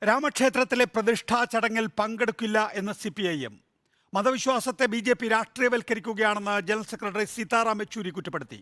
രാമക്ഷേത്രത്തിലെ പ്രതിഷ്ഠാ ചടങ്ങിൽ പങ്കെടുക്കില്ല എന്ന് CPIM. മതവിശ്വാസത്തെ BJP രാഷ്ട്രീയവൽക്കരിക്കുകയാണെന്ന് ജനറൽ സെക്രട്ടറി സീതാറാം യെച്ചൂരി കുറ്റപ്പെടുത്തി.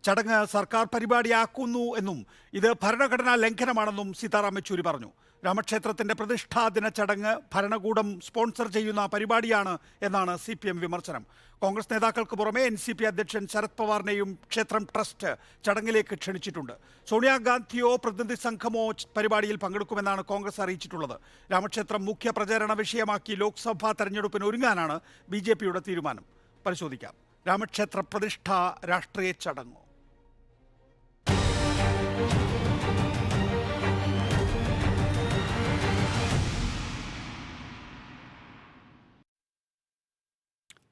ചടങ്ങ് സർക്കാർ പരിപാടിയാക്കുന്നു എന്നും ഇത് ഭരണഘടനാ ലംഘനമാണെന്നും സീതാറാം യെച്ചൂരി പറഞ്ഞു. രാമക്ഷേത്രത്തിന്റെ പ്രതിഷ്ഠാദിന ചടങ്ങ് ഭരണകൂടം സ്പോൺസർ ചെയ്യുന്ന പരിപാടിയാണ് എന്നാണ് CPM വിമർശനം. കോൺഗ്രസ് നേതാക്കൾക്ക് പുറമെ NCP അധ്യക്ഷൻ ശരത് പവാറിനെയും ക്ഷേത്രം ട്രസ്റ്റ് ചടങ്ങിലേക്ക് ക്ഷണിച്ചിട്ടുണ്ട്. സോണിയാഗാന്ധിയോ പ്രതിനിധി സംഘമോ പരിപാടിയിൽ പങ്കെടുക്കുമെന്നാണ് കോൺഗ്രസ് അറിയിച്ചിട്ടുള്ളത്. രാമക്ഷേത്രം മുഖ്യ പ്രചാരണ വിഷയമാക്കി ലോക്സഭാ തെരഞ്ഞെടുപ്പിന് ഒരുങ്ങാനാണ് BJPയുടെ തീരുമാനം. പരിശോധിക്കാം. രാമക്ഷേത്ര പ്രതിഷ്ഠ രാഷ്ട്രീയ ചടങ്ങ്.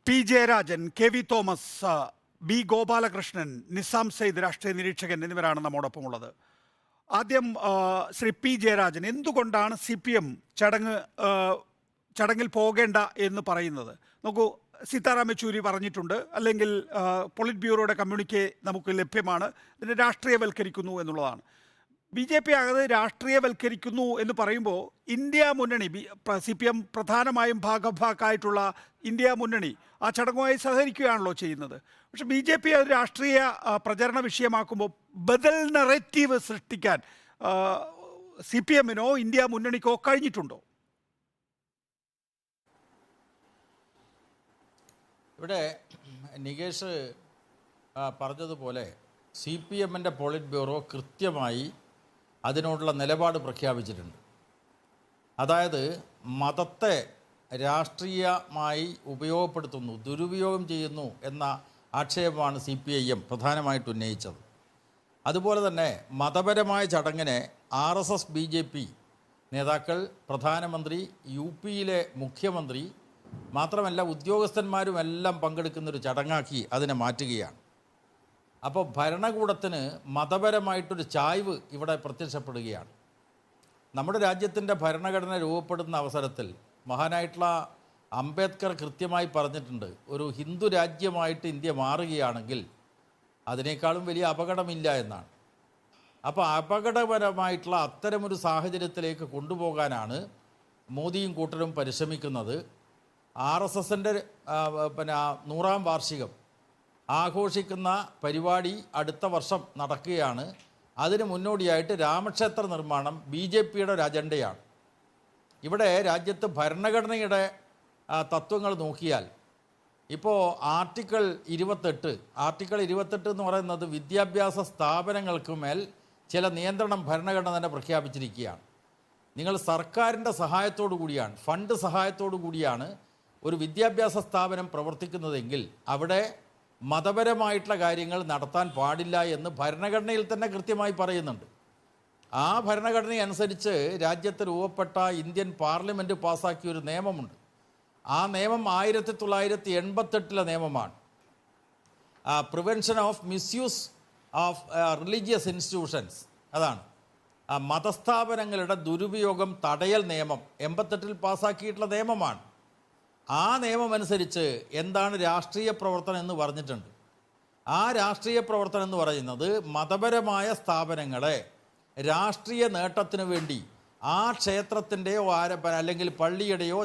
P. Jayarajan, KV Thomas, B. Gopalakrishnan, Nizam Syed രാഷ്ട്രീയ നിരീക്ഷകൻ എന്നിവരാണ് നമ്മോടൊപ്പം ഉള്ളത്. ആദ്യം ശ്രീ P. ജയരാജൻ, എന്തുകൊണ്ടാണ് CPM ചടങ്ങിൽ പോകേണ്ട എന്ന് പറയുന്നത്? നോക്കൂ, സീതാറാം യെച്ചൂരി പറഞ്ഞിട്ടുണ്ട്, അല്ലെങ്കിൽ പോളിറ്റ് ബ്യൂറോയുടെ കമ്മ്യൂണിക്കെ നമുക്ക് ലഭ്യമാണ്, ഇതിനെ രാഷ്ട്രീയവൽക്കരിക്കുന്നു എന്നുള്ളതാണ്. BJP അത് രാഷ്ട്രീയവൽക്കരിക്കുന്നു എന്ന് പറയുമ്പോൾ ഇന്ത്യ മുന്നണി CPM പ്രധാനമായും ഭാഗഭാക്കായിട്ടുള്ള ഇന്ത്യ മുന്നണി ആ ചടങ്ങുമായി സഹകരിക്കുകയാണല്ലോ ചെയ്യുന്നത്. പക്ഷെ BJP അത് രാഷ്ട്രീയ പ്രചരണ വിഷയമാക്കുമ്പോൾ ബദൽ നറേറ്റീവ് സൃഷ്ടിക്കാൻ CPMനോ ഇന്ത്യ മുന്നണിക്കോ കഴിഞ്ഞിട്ടുണ്ടോ? ഇവിടെ നികേഷ് പറഞ്ഞതുപോലെ CPMൻ്റെ പോളിറ്റ് ബ്യൂറോ കൃത്യമായി അതിനോടുള്ള നിലപാട് പ്രഖ്യാപിച്ചിട്ടുണ്ട്. അതായത് മതത്തെ രാഷ്ട്രീയമായി ഉപയോഗപ്പെടുത്തുന്നു, ദുരുപയോഗം ചെയ്യുന്നു എന്ന ആക്ഷേപമാണ് CPIM പ്രധാനമായിട്ട് ഉന്നയിച്ചത്. അതുപോലെ തന്നെ മതപരമായ ചടങ്ങിനെ RSS BJP നേതാക്കൾ, പ്രധാനമന്ത്രി, UPയിലെ മുഖ്യമന്ത്രി മാത്രമല്ല ഉദ്യോഗസ്ഥന്മാരുമെല്ലാം പങ്കെടുക്കുന്നൊരു ചടങ്ങാക്കി അതിനെ മാറ്റുകയാണ്. അപ്പോൾ ഭരണകൂടത്തിന് മതപരമായിട്ടൊരു ചായ്വ് ഇവിടെ പ്രത്യക്ഷപ്പെടുകയാണ്. നമ്മുടെ രാജ്യത്തിൻ്റെ ഭരണഘടന രൂപപ്പെടുന്ന അവസരത്തിൽ മഹാനായിട്ടുള്ള അംബേദ്കർ കൃത്യമായി പറഞ്ഞിട്ടുണ്ട്, ഒരു ഹിന്ദു രാജ്യമായിട്ട് ഇന്ത്യ മാറുകയാണെങ്കിൽ അതിനേക്കാളും വലിയ അപകടമില്ല എന്നാണ്. അപ്പോൾ അപകടപരമായിട്ടുള്ള അത്തരമൊരു സാഹചര്യത്തിലേക്ക് കൊണ്ടുപോകാനാണ് മോദിയും കൂട്ടരും പരിശ്രമിക്കുന്നത്. RSSൻ്റെ 100ാം വാർഷികം ആഘോഷിക്കുന്ന പരിപാടി അടുത്ത വർഷം നടക്കുകയാണ്. അതിന് മുന്നോടിയായിട്ട് രാമക്ഷേത്ര നിർമ്മാണം BJPയുടെ ഒരു അജണ്ടയാണ്. ഇവിടെ രാജ്യത്ത് ഭരണഘടനയുടെ തത്വങ്ങൾ നോക്കിയാൽ ഇപ്പോൾ ആർട്ടിക്കിൾ 28 എന്ന് പറയുന്നത് വിദ്യാഭ്യാസ സ്ഥാപനങ്ങൾക്ക് മേൽ ചില നിയന്ത്രണം ഭരണഘടന തന്നെ പ്രഖ്യാപിച്ചിരിക്കുകയാണ്. നിങ്ങൾ സർക്കാരിൻ്റെ സഹായത്തോടു കൂടിയാണ്, ഫണ്ട് സഹായത്തോടു കൂടിയാണ് ഒരു വിദ്യാഭ്യാസ സ്ഥാപനം പ്രവർത്തിക്കുന്നതെങ്കിൽ അവിടെ മതപരമായിട്ടുള്ള കാര്യങ്ങൾ നടത്താൻ പാടില്ല എന്ന് ഭരണഘടനയിൽ തന്നെ കൃത്യമായി പറയുന്നുണ്ട്. ആ ഭരണഘടനയനുസരിച്ച് രാജ്യത്ത് രൂപപ്പെട്ട ഇന്ത്യൻ പാർലമെൻറ്റ് പാസ്സാക്കിയ ഒരു നിയമമുണ്ട്. ആ നിയമം 1988 നിയമമാണ്. Prevention of misuse of religious institutions, അതാണ് മതസ്ഥാപനങ്ങളുടെ ദുരുപയോഗം തടയൽ നിയമം 88 പാസ്സാക്കിയിട്ടുള്ള നിയമമാണ്. ആ നിയമമനുസരിച്ച് എന്താണ് രാഷ്ട്രീയ പ്രവർത്തനം എന്ന് പറഞ്ഞിട്ടുണ്ട്. ആ രാഷ്ട്രീയ പ്രവർത്തനം എന്ന് പറയുന്നത് മതപരമായ സ്ഥാപനങ്ങളെ രാഷ്ട്രീയ നേട്ടത്തിന് വേണ്ടി ആ ക്ഷേത്രത്തിൻ്റെയോ അല്ലെങ്കിൽ പള്ളിയുടെയോ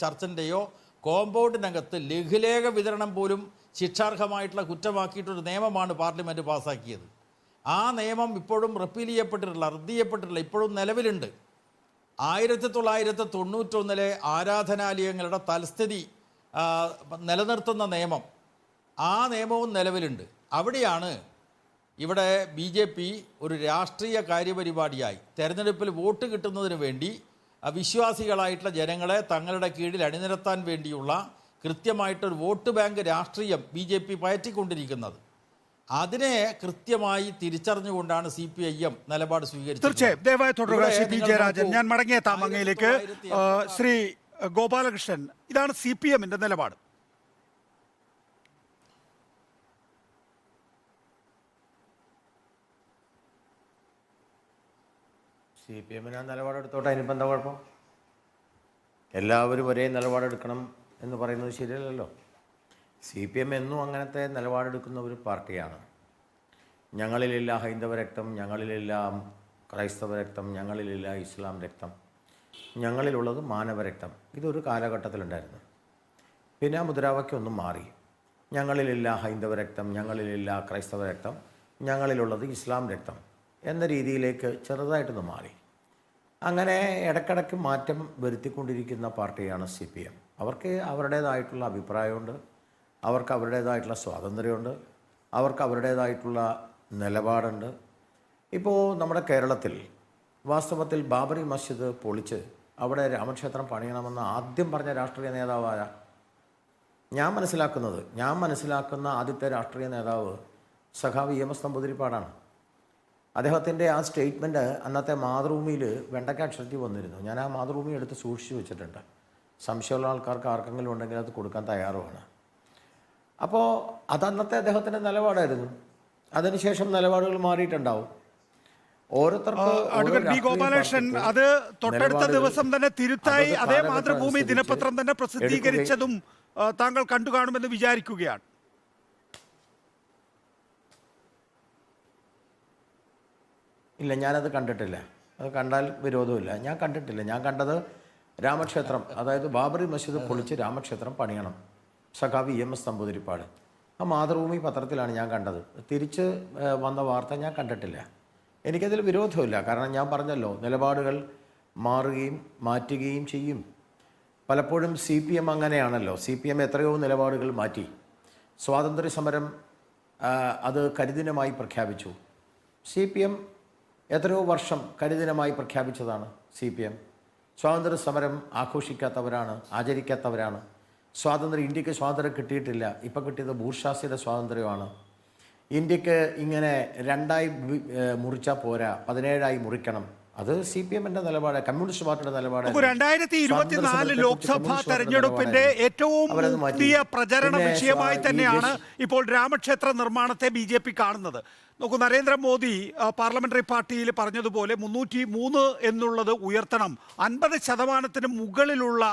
ചർച്ചിൻ്റെയോ കോമ്പൗണ്ടിനകത്ത് ലഘുലേഖ വിതരണം പോലും ശിക്ഷാർഹമായിട്ടുള്ള കുറ്റമാക്കിയിട്ടൊരു നിയമമാണ് പാർലമെൻറ്റ് പാസ്സാക്കിയത്. ആ നിയമം ഇപ്പോഴും റദ്ദ് ചെയ്യപ്പെട്ടിട്ടില്ല, ഇപ്പോഴും നിലവിലുണ്ട്. 1991 ആരാധനാലയങ്ങളുടെ തൽസ്ഥിതി നിലനിർത്തുന്ന നിയമം, ആ നിയമവും നിലവിലുണ്ട്. അവിടെയാണ് ഇവിടെ BJP ഒരു രാഷ്ട്രീയ കാര്യപരിപാടിയായി തെരഞ്ഞെടുപ്പിൽ വോട്ട് കിട്ടുന്നതിന് വേണ്ടി വിശ്വാസികളായിട്ടുള്ള ജനങ്ങളെ തങ്ങളുടെ കീഴിൽ അണിനിരത്താൻ വേണ്ടിയുള്ള കൃത്യമായിട്ടൊരു വോട്ട് ബാങ്ക് രാഷ്ട്രീയം BJP പയറ്റിക്കൊണ്ടിരിക്കുന്നത്. അതിനെ കൃത്യമായി തിരിച്ചറിഞ്ഞുകൊണ്ടാണ് CPIM നിലപാട് സ്വീകരിച്ചത്. തീർച്ചയായും ദയവായി തുടരുക ശ്രീ P. ജയരാജൻ. ഞാൻ മടങ്ങിയെത്താം അങ്ങയിലേക്ക്. ശ്രീ ഗോപാലകൃഷ്ണൻ, ഇതാണ് CPMന്റെ നിലപാട്. CPMന് ആ നിലപാടെടുത്തോട്ടെ, അതിനിപ്പോൾ എന്താ കുഴപ്പം? എല്ലാവരും ഒരേ നിലപാടെടുക്കണം എന്ന് പറയുന്നത് ശരിയല്ലല്ലോ. CPM എന്നും അങ്ങനത്തെ നിലപാടെടുക്കുന്ന ഒരു പാർട്ടിയാണ്. ഞങ്ങളിലില്ല ഹൈന്ദവ രക്തം, ഞങ്ങളിലില്ല ക്രൈസ്തവ രക്തം, ഞങ്ങളിലില്ല ഇസ്ലാം രക്തം, ഞങ്ങളിലുള്ളത് മാനവരക്തം. ഇതൊരു കാലഘട്ടത്തിലുണ്ടായിരുന്നു. പിന്നെ ആ മുദ്രാവാക്യം ഒന്നും മാറി. ഞങ്ങളിലില്ല ഹൈന്ദവ രക്തം, ഞങ്ങളിലില്ല ക്രൈസ്തവ രക്തം, ഞങ്ങളിലുള്ളത് ഇസ്ലാം രക്തം എന്ന രീതിയിലേക്ക് ചെറുതായിട്ടൊന്ന് മാറി. അങ്ങനെ ഇടയ്ക്കിടയ്ക്ക് മാറ്റം വരുത്തിക്കൊണ്ടിരിക്കുന്ന പാർട്ടിയാണ് CPM. അവർക്ക് അവരുടേതായിട്ടുള്ള അഭിപ്രായമുണ്ട്, അവർക്ക് അവരുടേതായിട്ടുള്ള സ്വാതന്ത്ര്യമുണ്ട്, അവർക്ക് അവരുടേതായിട്ടുള്ള നിലപാടുണ്ട്. ഇപ്പോൾ നമ്മുടെ കേരളത്തിൽ വാസ്തവത്തിൽ ബാബറി മസ്ജിദ് പൊളിച്ച് അവിടെ രാമക്ഷേത്രം പണിയണമെന്ന് ആദ്യം പറഞ്ഞ രാഷ്ട്രീയ നേതാവായ ഞാൻ മനസ്സിലാക്കുന്ന ആദ്യത്തെ രാഷ്ട്രീയ നേതാവ് സഖാവ് EMS നമ്പൂതിരിപ്പാടാണ്. അദ്ദേഹത്തിൻ്റെ ആ സ്റ്റേറ്റ്മെൻറ്റ് അന്നത്തെ മാതൃഭൂമിയിൽ വെണ്ടക്കാക്ഷരത്തിൽ വന്നിരുന്നു. ഞാൻ ആ മാതൃഭൂമി എടുത്ത് സൂക്ഷിച്ചു വെച്ചിട്ടുണ്ട്. സംശയമുള്ള ആൾക്കാർക്ക് ആർക്കെങ്കിലും ഉണ്ടെങ്കിൽ അത് കൊടുക്കാൻ തയ്യാറുമാണ്. അപ്പോൾ അതന്നത്തെ അദ്ദേഹത്തിൻ്റെ നിലപാടായിരുന്നു. അതിനുശേഷം നിലപാടുകൾ മാറിയിട്ടുണ്ടാവും. അഡ്വക്കേറ്റ് ബി ഗോപാലകൃഷ്ണൻ അത് തൊട്ടടുത്ത ദിവസം തന്നെ തിരുത്തായി അതേ മാതൃഭൂമി ദിനപത്രം തന്നെ പ്രസിദ്ധീകരിച്ചതും താങ്കൾ കണ്ടു കാണുമെന്ന് വിചാരിക്കുകയാണ്. ഇല്ല, ഞാനത് കണ്ടിട്ടില്ല. അത് കണ്ടാൽ വിരോധമില്ല. ഞാൻ കണ്ടിട്ടില്ല. ഞാൻ കണ്ടത് രാമക്ഷേത്രം, അതായത് ബാബറി മസ്ജിദ് പൊളിച്ച് രാമക്ഷേത്രം പണിയണം, സഖാവ് EMS നമ്പൂതിരിപ്പാട്. ആ മാതൃഭൂമി പത്രത്തിലാണ് ഞാൻ കണ്ടത്. തിരിച്ച് വന്ന വാർത്ത ഞാൻ കണ്ടിട്ടില്ല. എനിക്കതിൽ വിരോധമില്ല. കാരണം ഞാൻ പറഞ്ഞല്ലോ, നിലപാടുകൾ മാറുകയും മാറ്റുകയും ചെയ്യും. പലപ്പോഴും CPM അങ്ങനെയാണല്ലോ. CPM എത്രയോ നിലപാടുകൾ മാറ്റി. സ്വാതന്ത്ര്യ സമരം അത് കരിദിനമായി പ്രഖ്യാപിച്ചു. CPM എത്രയോ വർഷം കരിദിനമായി പ്രഖ്യാപിച്ചതാണ്. CPM സ്വാതന്ത്ര്യ സമരം ആഘോഷിക്കാത്തവരാണ്, ആചരിക്കാത്തവരാണ്. ഇന്ത്യക്ക് സ്വാതന്ത്ര്യം കിട്ടിയിട്ടില്ല. ഇപ്പം കിട്ടിയത് ബൂർഷാസിയുടെ സ്വാതന്ത്ര്യമാണ്. ഇന്ത്യക്ക് ഇങ്ങനെ രണ്ടായി മുറിച്ചാൽ പോരാ, 17ആയി മുറിക്കണം. അത് CPM-ന്റെ നിലപാട്, കമ്മ്യൂണിസ്റ്റ് പാർട്ടിയുടെ നിലപാട്. 2024 ലോക്സഭാ തെരഞ്ഞെടുപ്പിന്റെ ഏറ്റവും പുതിയ പ്രചരണ വിഷയമായി തന്നെയാണ് ഇപ്പോൾ രാമക്ഷേത്ര നിർമ്മാണത്തെ BJP കാണുന്നത്. നോക്കൂ, നരേന്ദ്രമോദി പാർലമെന്ററി പാർട്ടിയിൽ പറഞ്ഞതുപോലെ 303 എന്നുള്ളത് ഉയർത്തണം. 50% മുകളിലുള്ള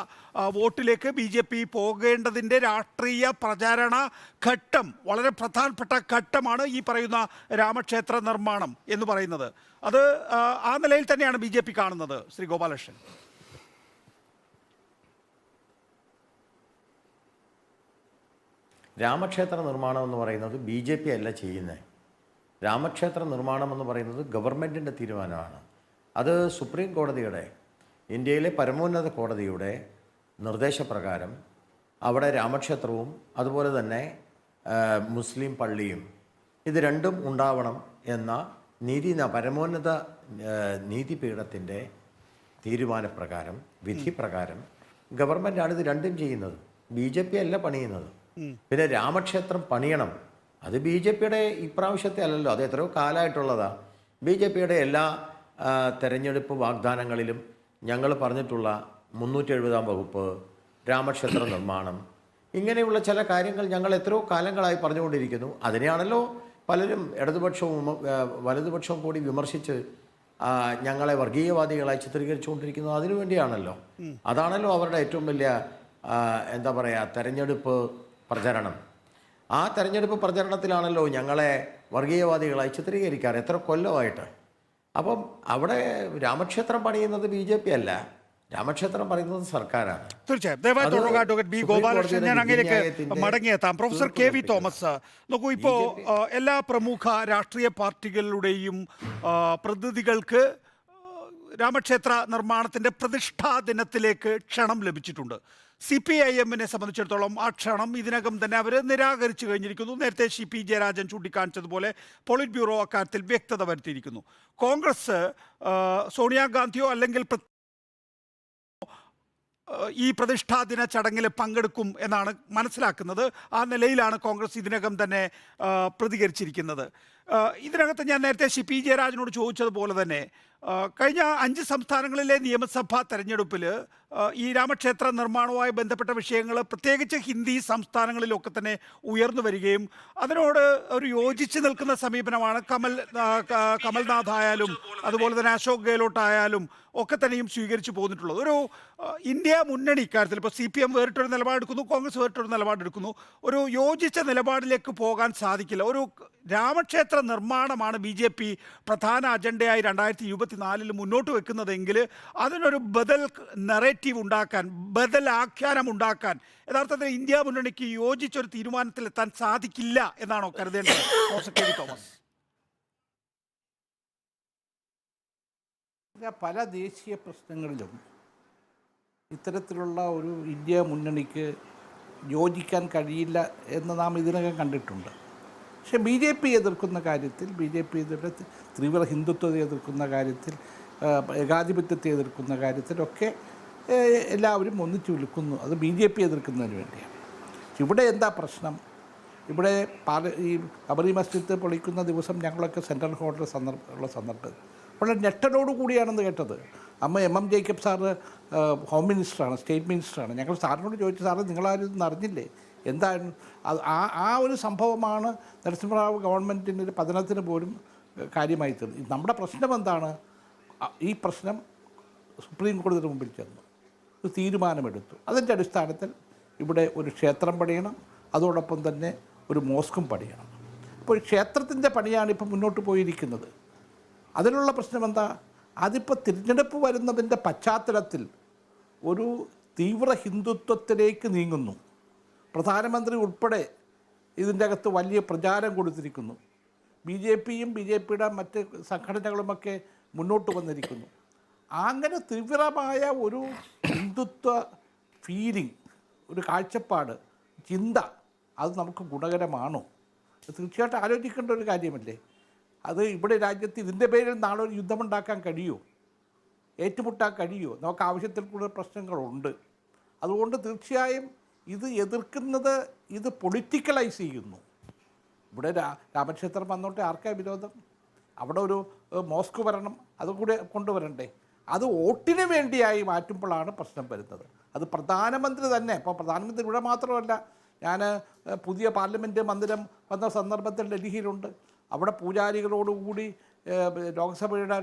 വോട്ടിലേക്ക് BJP പോകേണ്ടതിൻ്റെ രാഷ്ട്രീയ പ്രചാരണ ഘട്ടം, വളരെ പ്രധാനപ്പെട്ട ഘട്ടമാണ് ഈ പറയുന്ന രാമക്ഷേത്ര നിർമ്മാണം എന്ന് പറയുന്നത്. അത് ആ നിലയിൽ തന്നെയാണ് BJP കാണുന്നത്. ശ്രീ ഗോപാലകൃഷ്ണൻ, രാമക്ഷേത്ര നിർമ്മാണം എന്ന് പറയുന്നത് BJP അല്ല ചെയ്യുന്നത്. രാമക്ഷേത്ര നിർമ്മാണം എന്ന് പറയുന്നത് ഗവൺമെൻറ്റിൻ്റെ തീരുമാനമാണ്. അത് സുപ്രീം കോടതിയുടെ, ഇന്ത്യയിലെ പരമോന്നത കോടതിയുടെ നിർദ്ദേശപ്രകാരം അവിടെ രാമക്ഷേത്രവും അതുപോലെ തന്നെ മുസ്ലിം പള്ളിയും ഇത് രണ്ടും ഉണ്ടാവണം എന്ന പരമോന്നത നീതിപീഠത്തിൻ്റെ തീരുമാനപ്രകാരം, വിധിപ്രകാരം ഗവൺമെൻറ്റാണ് ഇത് രണ്ടും ചെയ്യുന്നത്. BJP അല്ല പണിയുന്നത്. പിന്നെ രാമക്ഷേത്രം പണിയണം, അത് BJPയുടെ ഇപ്രാവശ്യത്തെ അല്ലല്ലോ, അത് എത്രയോ കാലമായിട്ടുള്ളതാണ്. BJPയുടെ എല്ലാ തെരഞ്ഞെടുപ്പ് വാഗ്ദാനങ്ങളിലും ഞങ്ങൾ പറഞ്ഞിട്ടുള്ള 370-ാം വകുപ്പ്, രാമക്ഷേത്ര നിർമ്മാണം, ഇങ്ങനെയുള്ള ചില കാര്യങ്ങൾ ഞങ്ങൾ എത്രയോ കാലങ്ങളായി പറഞ്ഞുകൊണ്ടിരിക്കുന്നു. അതിനെയാണല്ലോ പലരും ഇടതുപക്ഷവും വലതുപക്ഷവും കൂടി വിമർശിച്ച് ഞങ്ങളെ വർഗീയവാദികളായി ചിത്രീകരിച്ചുകൊണ്ടിരിക്കുന്നത്. അതിനുവേണ്ടിയാണല്ലോ. അതാണല്ലോ അവരുടെ ഏറ്റവും വലിയ എന്താ പറയുക, തെരഞ്ഞെടുപ്പ് പ്രചരണം. ആ തെരഞ്ഞെടുപ്പ് പ്രചരണത്തിലാണല്ലോ ഞങ്ങളെ വർഗീയവാദികളായി ചിത്രീകരിക്കാറ് എത്ര കൊല്ലമായിട്ട്. അപ്പം അവിടെ രാമക്ഷേത്രം പണിയുന്നത് BJP അല്ല, രാമക്ഷേത്രം പറയുന്നത് സർക്കാരാണ്. തീർച്ചയായും. ബി ഗോപാലകൃഷ്ണൻ, ഞാൻ അങ്ങനെയൊക്കെ മടങ്ങിയെത്താം. പ്രൊഫസർ KV തോമസ്, നോക്കൂ, ഇപ്പോൾ എല്ലാ പ്രമുഖ രാഷ്ട്രീയ പാർട്ടികളുടെയും പ്രതിനിധികൾക്ക് രാമക്ഷേത്ര നിർമ്മാണത്തിന്റെ പ്രതിഷ്ഠാ ദിനത്തിലേക്ക് ക്ഷണം ലഭിച്ചിട്ടുണ്ട്. CPIM-നെ സംബന്ധിച്ചിടത്തോളം ആ ക്ഷണം ഇതിനകം തന്നെ അവർ നിരാകരിച്ചു കഴിഞ്ഞിരിക്കുന്നു. നേരത്തെ CP ജയരാജൻ ചൂണ്ടിക്കാണിച്ചതുപോലെ പോളിറ്റ് ബ്യൂറോ അക്കാര്യത്തിൽ വ്യക്തത വരുത്തിയിരിക്കുന്നു. കോൺഗ്രസ് സോണിയാഗാന്ധിയോ അല്ലെങ്കിൽ ഈ പ്രതിഷ്ഠാദിന ചടങ്ങിൽ പങ്കെടുക്കും എന്നാണ് മനസ്സിലാക്കുന്നത്. ആ നിലയിലാണ് കോൺഗ്രസ് ഇതിനകം തന്നെ പ്രതികരിച്ചിരിക്കുന്നത്. ഇതിനകത്ത് ഞാൻ നേരത്തെ CP ജയരാജനോട് ചോദിച്ചതുപോലെ തന്നെ കഴിഞ്ഞ 5 സംസ്ഥാനങ്ങളിലെ നിയമസഭാ തെരഞ്ഞെടുപ്പിൽ ഈ രാമക്ഷേത്ര നിർമ്മാണവുമായി ബന്ധപ്പെട്ട വിഷയങ്ങൾ പ്രത്യേകിച്ച് ഹിന്ദി സംസ്ഥാനങ്ങളിലൊക്കെ തന്നെ ഉയർന്നു വരികയും അതിനോട് ഒരു യോജിച്ച് നിൽക്കുന്ന സമീപനമാണ് കമൽനാഥ് ആയാലും അതുപോലെ തന്നെ അശോക് ഗെഹ്ലോട്ട് ആയാലും ഒക്കെ തന്നെയും സ്വീകരിച്ചു പോന്നിട്ടുള്ളത്. ഒരു ഇന്ത്യ മുന്നണി ഇക്കാര്യത്തിൽ ഇപ്പോൾ CPM വേറിട്ടൊരു നിലപാടെടുക്കുന്നു, കോൺഗ്രസ് വേറിട്ടൊരു നിലപാടെടുക്കുന്നു. ഒരു യോജിച്ച നിലപാടിലേക്ക് പോകാൻ സാധിക്കില്ല. ഒരു രാമക്ഷേത്ര നിർമ്മാണമാണ് ബി ജെ പി പ്രധാന അജണ്ടയായി 2024 മുന്നോട്ട് വെക്കുന്നതെങ്കിൽ അതിനൊരു ബദൽ നെറേറ്റീവ് ഉണ്ടാക്കാൻ, ബദൽ ആഖ്യാനം ഉണ്ടാക്കാൻ യഥാർത്ഥത്തിൽ ഇന്ത്യ മുന്നണിക്ക് യോജിച്ചൊരു തീരുമാനത്തിലെത്താൻ സാധിക്കില്ല എന്നാണോ കരുതേണ്ടത് പ്രൊഫസർ കെ വി തോമസ്? പല ദേശീയ പ്രശ്നങ്ങളിലും ഇത്തരത്തിലുള്ള ഒരു ഇന്ത്യ മുന്നണിക്ക് യോജിക്കാൻ കഴിയില്ല എന്ന് നാം ഇതിനകം കണ്ടിട്ടുണ്ട്. പക്ഷേ ബി ജെ പി എതിർക്കുന്ന കാര്യത്തിൽ, ബി ജെ പി തീവ്ര ഹിന്ദുത്വത്തെ എതിർക്കുന്ന കാര്യത്തിൽ, ഏകാധിപത്യത്തെ എതിർക്കുന്ന കാര്യത്തിലൊക്കെ എല്ലാവരും ഒന്നിച്ചു നിൽക്കുന്നു. അത് ബി ജെ പി എതിർക്കുന്നതിന് വേണ്ടിയാണ്. ഇവിടെ എന്താ പ്രശ്നം? ഇവിടെ ഈ ബാബറി മസ്ജിദ് പൊളിക്കുന്ന ദിവസം ഞങ്ങളൊക്കെ സെൻട്രൽ ഹോട്ടൽ ഉള്ള സന്ദർഭത്തിൽ വളരെ ഞെട്ടലോട് കൂടിയാണെന്ന് കേട്ടത്. എം ജേക്കബ് സാറ് ഹോം മിനിസ്റ്ററാണ്, സ്റ്റേറ്റ് മിനിസ്റ്ററാണ്. ഞങ്ങൾ സാറിനോട് ചോദിച്ചു, സാറ് നിങ്ങളാരും ഇതൊന്നും അറിഞ്ഞില്ലേ, എന്താണ് ആ ഒരു സംഭവമാണ് നരസിംഹറാവു ഗവൺമെൻറ്റിൻ്റെ ഒരു പതനത്തിന് പോലും കാര്യമായി തീർന്നു. നമ്മുടെ പ്രശ്നം എന്താണ്? ഈ പ്രശ്നം സുപ്രീം കോടതിയുടെ മുമ്പിൽ ചെന്നു, ഒരു തീരുമാനമെടുത്തു. അതിൻ്റെ അടിസ്ഥാനത്തിൽ ഇവിടെ ഒരു ക്ഷേത്രം പണിയണം, അതോടൊപ്പം തന്നെ ഒരു മോസ്കും പണിയണം. അപ്പോൾ ക്ഷേത്രത്തിൻ്റെ പണിയാണ് ഇപ്പോൾ മുന്നോട്ട് പോയിരിക്കുന്നത്. അതിനുള്ള പ്രശ്നം എന്താ? അതിപ്പോൾ തിരഞ്ഞെടുപ്പ് വരുന്നതിൻ്റെ പശ്ചാത്തലത്തിൽ ഒരു തീവ്ര ഹിന്ദുത്വത്തിലേക്ക് നീങ്ങുന്നു. പ്രധാനമന്ത്രി ഉൾപ്പെടെ ഇതിൻ്റെ അകത്ത് വലിയ പ്രചാരം കൊടുത്തിരിക്കുന്നു. ബി ജെ പിയും ബി ജെ പിയുടെ മറ്റ് സംഘടനകളുമൊക്കെ മുന്നോട്ട് വന്നിരിക്കുന്നു. അങ്ങനെ തീവ്രമായ ഒരു ഹിന്ദുത്വ ഫീലിംഗ്, ഒരു കാഴ്ചപ്പാട്, ചിന്ത, അത് നമുക്ക് ഗുണകരമാണോ? തീർച്ചയായിട്ടും ആലോചിക്കേണ്ട ഒരു കാര്യമല്ലേ? അത് ഇവിടെ രാജ്യത്ത് ഇതിൻ്റെ പേരിൽ നാളെ ഒരു യുദ്ധമുണ്ടാക്കാൻ കഴിയുമോ? ഏറ്റുമുട്ടാൻ കഴിയുമോ? നമുക്ക് ആവശ്യത്തിൽ കൂടുതൽ പ്രശ്നങ്ങളുണ്ട്. അതുകൊണ്ട് തീർച്ചയായും ഇത് എതിർക്കുന്നത് ഇത് പൊളിറ്റിക്കലൈസ് ചെയ്യുന്നു. ഇവിടെ രാമക്ഷേത്രം വന്നോട്ടെ, ആർക്കാ വിരോധം? അവിടെ ഒരു മോസ്ക് വരണം, അതുകൂടെ കൊണ്ടുവരണ്ടേ? അത് വോട്ടിന് വേണ്ടിയായി മാറ്റുമ്പോഴാണ് പ്രശ്നം വരുന്നത്. അത് പ്രധാനമന്ത്രി തന്നെ, ഇപ്പോൾ പ്രധാനമന്ത്രി ഇവിടെ മാത്രമല്ല, ഞാൻ പുതിയ പാർലമെൻറ്റ് മന്ദിരം വന്ന സന്ദർഭത്തിൽ ഡൽഹിയിലുണ്ട്. അവിടെ പൂജാരികളോടുകൂടി ലോക്സഭയുടെ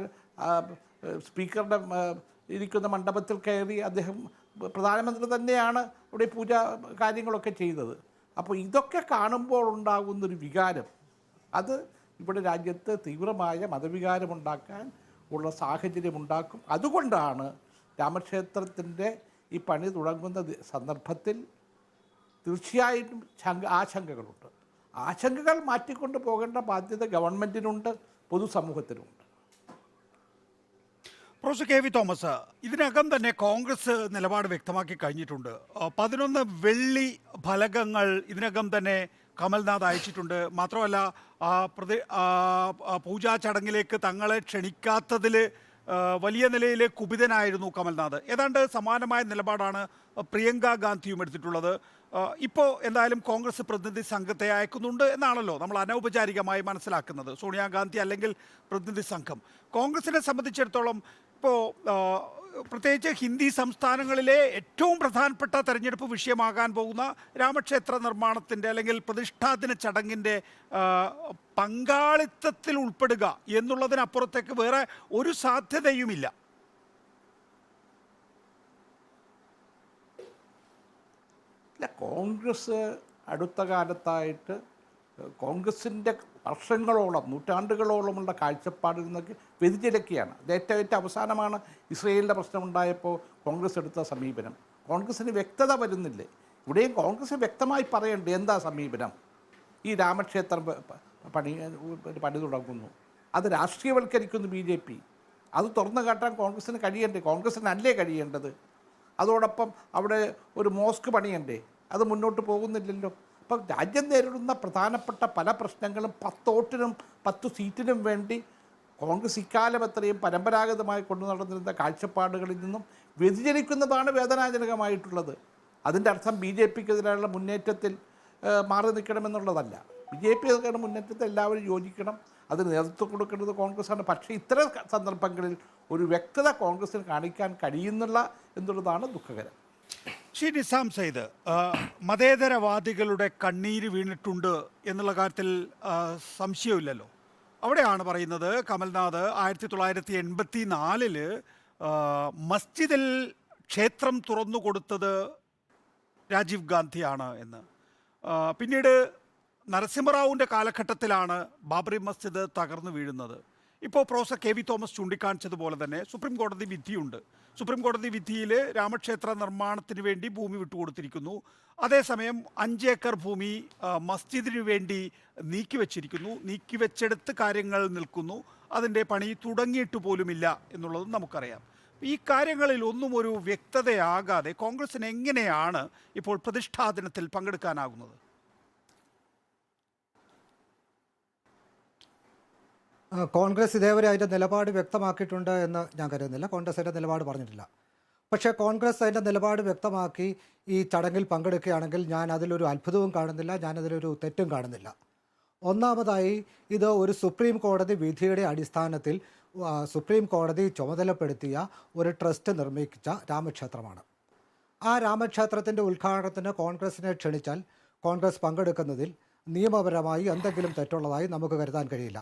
സ്പീക്കറുടെ ഇരിക്കുന്ന മണ്ഡപത്തിൽ കയറി അദ്ദേഹം, പ്രധാനമന്ത്രി തന്നെയാണ് ഇവിടെ പൂജ കാര്യങ്ങളൊക്കെ ചെയ്തത്. അപ്പോൾ ഇതൊക്കെ കാണുമ്പോൾ ഉണ്ടാകുന്നൊരു വികാരം, അത് ഇവിടെ രാജ്യത്ത് തീവ്രമായ മതവികാരമുണ്ടാക്കാൻ ഉള്ള സാഹചര്യമുണ്ടാക്കും. അതുകൊണ്ടാണ് രാമക്ഷേത്രത്തിൻ്റെ ഈ പണി തുടങ്ങുന്ന സന്ദർഭത്തിൽ തീർച്ചയായിട്ടും ആശങ്കകളുണ്ട്. ആശങ്കകൾ മാറ്റിക്കൊണ്ട് പോകേണ്ട ബാധ്യത ഗവൺമെൻറ്റിനുണ്ട്, പൊതുസമൂഹത്തിനുണ്ട്. പ്രൊഫസർ കെ വി തോമസ്, ഇതിനകം തന്നെ കോൺഗ്രസ് നിലപാട് വ്യക്തമാക്കി കഴിഞ്ഞിട്ടുണ്ട്. 11 വെള്ളി ഫലകങ്ങൾ ഇതിനകം തന്നെ കമൽനാഥ് അയച്ചിട്ടുണ്ട്. മാത്രമല്ല പൂജാ ചടങ്ങിലേക്ക് തങ്ങളെ ക്ഷണിക്കാത്തതിൽ വലിയ നിലയിൽ കുപിതനായിരുന്നു കമൽനാഥ്. ഏതാണ്ട് സമാനമായ നിലപാടാണ് പ്രിയങ്ക ഗാന്ധിയും എടുത്തിട്ടുള്ളത്. ഇപ്പോൾ എന്തായാലും കോൺഗ്രസ് പ്രതിനിധി സംഘത്തെ അയക്കുന്നുണ്ട് എന്നാണല്ലോ നമ്മൾ അനൗപചാരികമായി മനസ്സിലാക്കുന്നത്. സോണിയാഗാന്ധി അല്ലെങ്കിൽ പ്രതിനിധി സംഘം. കോൺഗ്രസിനെ സംബന്ധിച്ചിടത്തോളം ഇപ്പോൾ പ്രത്യേകിച്ച് ഹിന്ദി സംസ്ഥാനങ്ങളിലെ ഏറ്റവും പ്രധാനപ്പെട്ട തെരഞ്ഞെടുപ്പ് വിഷയമാകാൻ പോകുന്ന രാമക്ഷേത്ര നിർമ്മാണത്തിൻ്റെ അല്ലെങ്കിൽ പ്രതിഷ്ഠാദിന ചടങ്ങിൻ്റെ പങ്കാളിത്തത്തിൽ ഉൾപ്പെടുക എന്നുള്ളതിനപ്പുറത്തേക്ക് വേറെ ഒരു സാധ്യതയുമില്ല. ഇല്ല, കോൺഗ്രസ് അടുത്ത കാലത്തായിട്ട് കോൺഗ്രസിൻ്റെ വർഷങ്ങളോളം, നൂറ്റാണ്ടുകളോളമുള്ള കാഴ്ചപ്പാടിൽ നിന്നൊക്കെ വ്യതിചലിക്കുകയാണ്. അത് ഏറ്റവും അവസാനമാണ് ഇസ്രയേലിൻ്റെ പ്രശ്നമുണ്ടായപ്പോൾ കോൺഗ്രസ് എടുത്ത സമീപനം. കോൺഗ്രസ്സിന് വ്യക്തത വരുന്നില്ലേ? ഇവിടെയും കോൺഗ്രസ് വ്യക്തമായി പറയണ്ടേ എന്താ സമീപനം? ഈ രാമക്ഷേത്രം പണി തുടങ്ങുന്നു, അത് രാഷ്ട്രീയവൽക്കരിക്കുന്നു ബി ജെ പി. അത് തുറന്നു കാട്ടാൻ കോൺഗ്രസ്സിന് കഴിയണ്ടേ? കോൺഗ്രസ്സിനല്ലേ കഴിയേണ്ടത്? അതോടൊപ്പം അവിടെ ഒരു മോസ്ക് പണിയണ്ടേ? അത് മുന്നോട്ട് പോകുന്നില്ലല്ലോ. അപ്പം രാജ്യം നേരിടുന്ന പ്രധാനപ്പെട്ട പല പ്രശ്നങ്ങളും 10 വോട്ടിനും 10 സീറ്റിനും വേണ്ടി കോൺഗ്രസ് ഇക്കാലം അത്രയും പരമ്പരാഗതമായി കൊണ്ടു നടന്നിരുന്ന കാഴ്ചപ്പാടുകളിൽ നിന്നും വ്യതിചലിക്കുന്നതാണ് വേദനാജനകമായിട്ടുള്ളത്. അതിൻ്റെ അർത്ഥം ബി ജെ പിക്കെതിരെയുള്ള മുന്നേറ്റത്തിൽ മാറി നിൽക്കണമെന്നുള്ളതല്ല. ബി ജെ പി എതിരെയുള്ള മുന്നേറ്റത്തിൽ എല്ലാവരും യോജിക്കണം, അതിന് നേതൃത്വം കൊടുക്കേണ്ടത് കോൺഗ്രസ്സാണ്. പക്ഷേ ഇത്തരം സന്ദർഭങ്ങളിൽ ഒരു വ്യക്തത കോൺഗ്രസ്സിന് കാണിക്കാൻ കഴിയുന്നില്ല എന്നുള്ളതാണ് ദുഃഖകരം. ശ്രീ നിസാം സയ്യിദ്, മതേതരവാദികളുടെ കണ്ണീര് വീണിട്ടുണ്ട് എന്നുള്ള കാര്യത്തിൽ സംശയമില്ലല്ലോ. അവിടെയാണ് പറയുന്നത് കമൽനാഥ് 1984 മസ്ജിദിൽ ക്ഷേത്രം തുറന്നു കൊടുത്തത് രാജീവ് ഗാന്ധിയാണ് എന്ന്. പിന്നീട് നരസിംഹറാവുവിൻ്റെ കാലഘട്ടത്തിലാണ് ബാബറി മസ്ജിദ് തകർന്നു വീഴുന്നത്. ഇപ്പോൾ പ്രൊഫസർ കെ വി തോമസ് ചൂണ്ടിക്കാണിച്ചതുപോലെ തന്നെ സുപ്രീം കോടതി വിധിയുണ്ട്. സുപ്രീം കോടതി വിധിയിൽ രാമക്ഷേത്ര നിർമ്മാണത്തിന് വേണ്ടി ഭൂമി വിട്ടുകൊടുത്തിരിക്കുന്നു. അതേസമയം 5 ഏക്കർ ഭൂമി മസ്ജിദിന് വേണ്ടി നീക്കിവെച്ചിരിക്കുന്നു. നീക്കിവെച്ചെടുത്ത് കാര്യങ്ങൾ നിൽക്കുന്നു. അതിൻ്റെ പണി തുടങ്ങിയിട്ട് പോലുമില്ല എന്നുള്ളതും നമുക്കറിയാം. ഈ കാര്യങ്ങളിൽ ഒന്നും ഒരു വ്യക്തതയാകാതെ കോൺഗ്രസിന് എങ്ങനെയാണ് ഇപ്പോൾ പ്രതിഷ്ഠാ ദിനത്തിൽ പങ്കെടുക്കാനാകുന്നത്? കോൺഗ്രസ് ഇതേവരെ അതിൻ്റെ നിലപാട് വ്യക്തമാക്കിയിട്ടുണ്ട് എന്ന് ഞാൻ കരുതുന്നില്ല. കോൺഗ്രസ് അതിൻ്റെ നിലപാട് പറഞ്ഞിട്ടില്ല. പക്ഷേ കോൺഗ്രസ് അതിൻ്റെ നിലപാട് വ്യക്തമാക്കി ഈ ചടങ്ങിൽ പങ്കെടുക്കുകയാണെങ്കിൽ ഞാൻ അതിലൊരു അത്ഭുതവും കാണുന്നില്ല, ഞാനതിലൊരു തെറ്റും കാണുന്നില്ല. ഒന്നാമതായി, ഇത് ഒരു സുപ്രീം കോടതി വിധിയുടെ അടിസ്ഥാനത്തിൽ സുപ്രീം കോടതി ചുമതലപ്പെടുത്തിയ ഒരു ട്രസ്റ്റ് നിർമ്മിച്ച രാമക്ഷേത്രമാണ്. ആ രാമക്ഷേത്രത്തിൻ്റെ ഉദ്ഘാടനത്തിന് കോൺഗ്രസിനെ ക്ഷണിച്ചാൽ കോൺഗ്രസ് പങ്കെടുക്കുന്നതിൽ നിയമപരമായി എന്തെങ്കിലും തെറ്റുള്ളതായി നമുക്ക് കരുതാൻ കഴിയില്ല.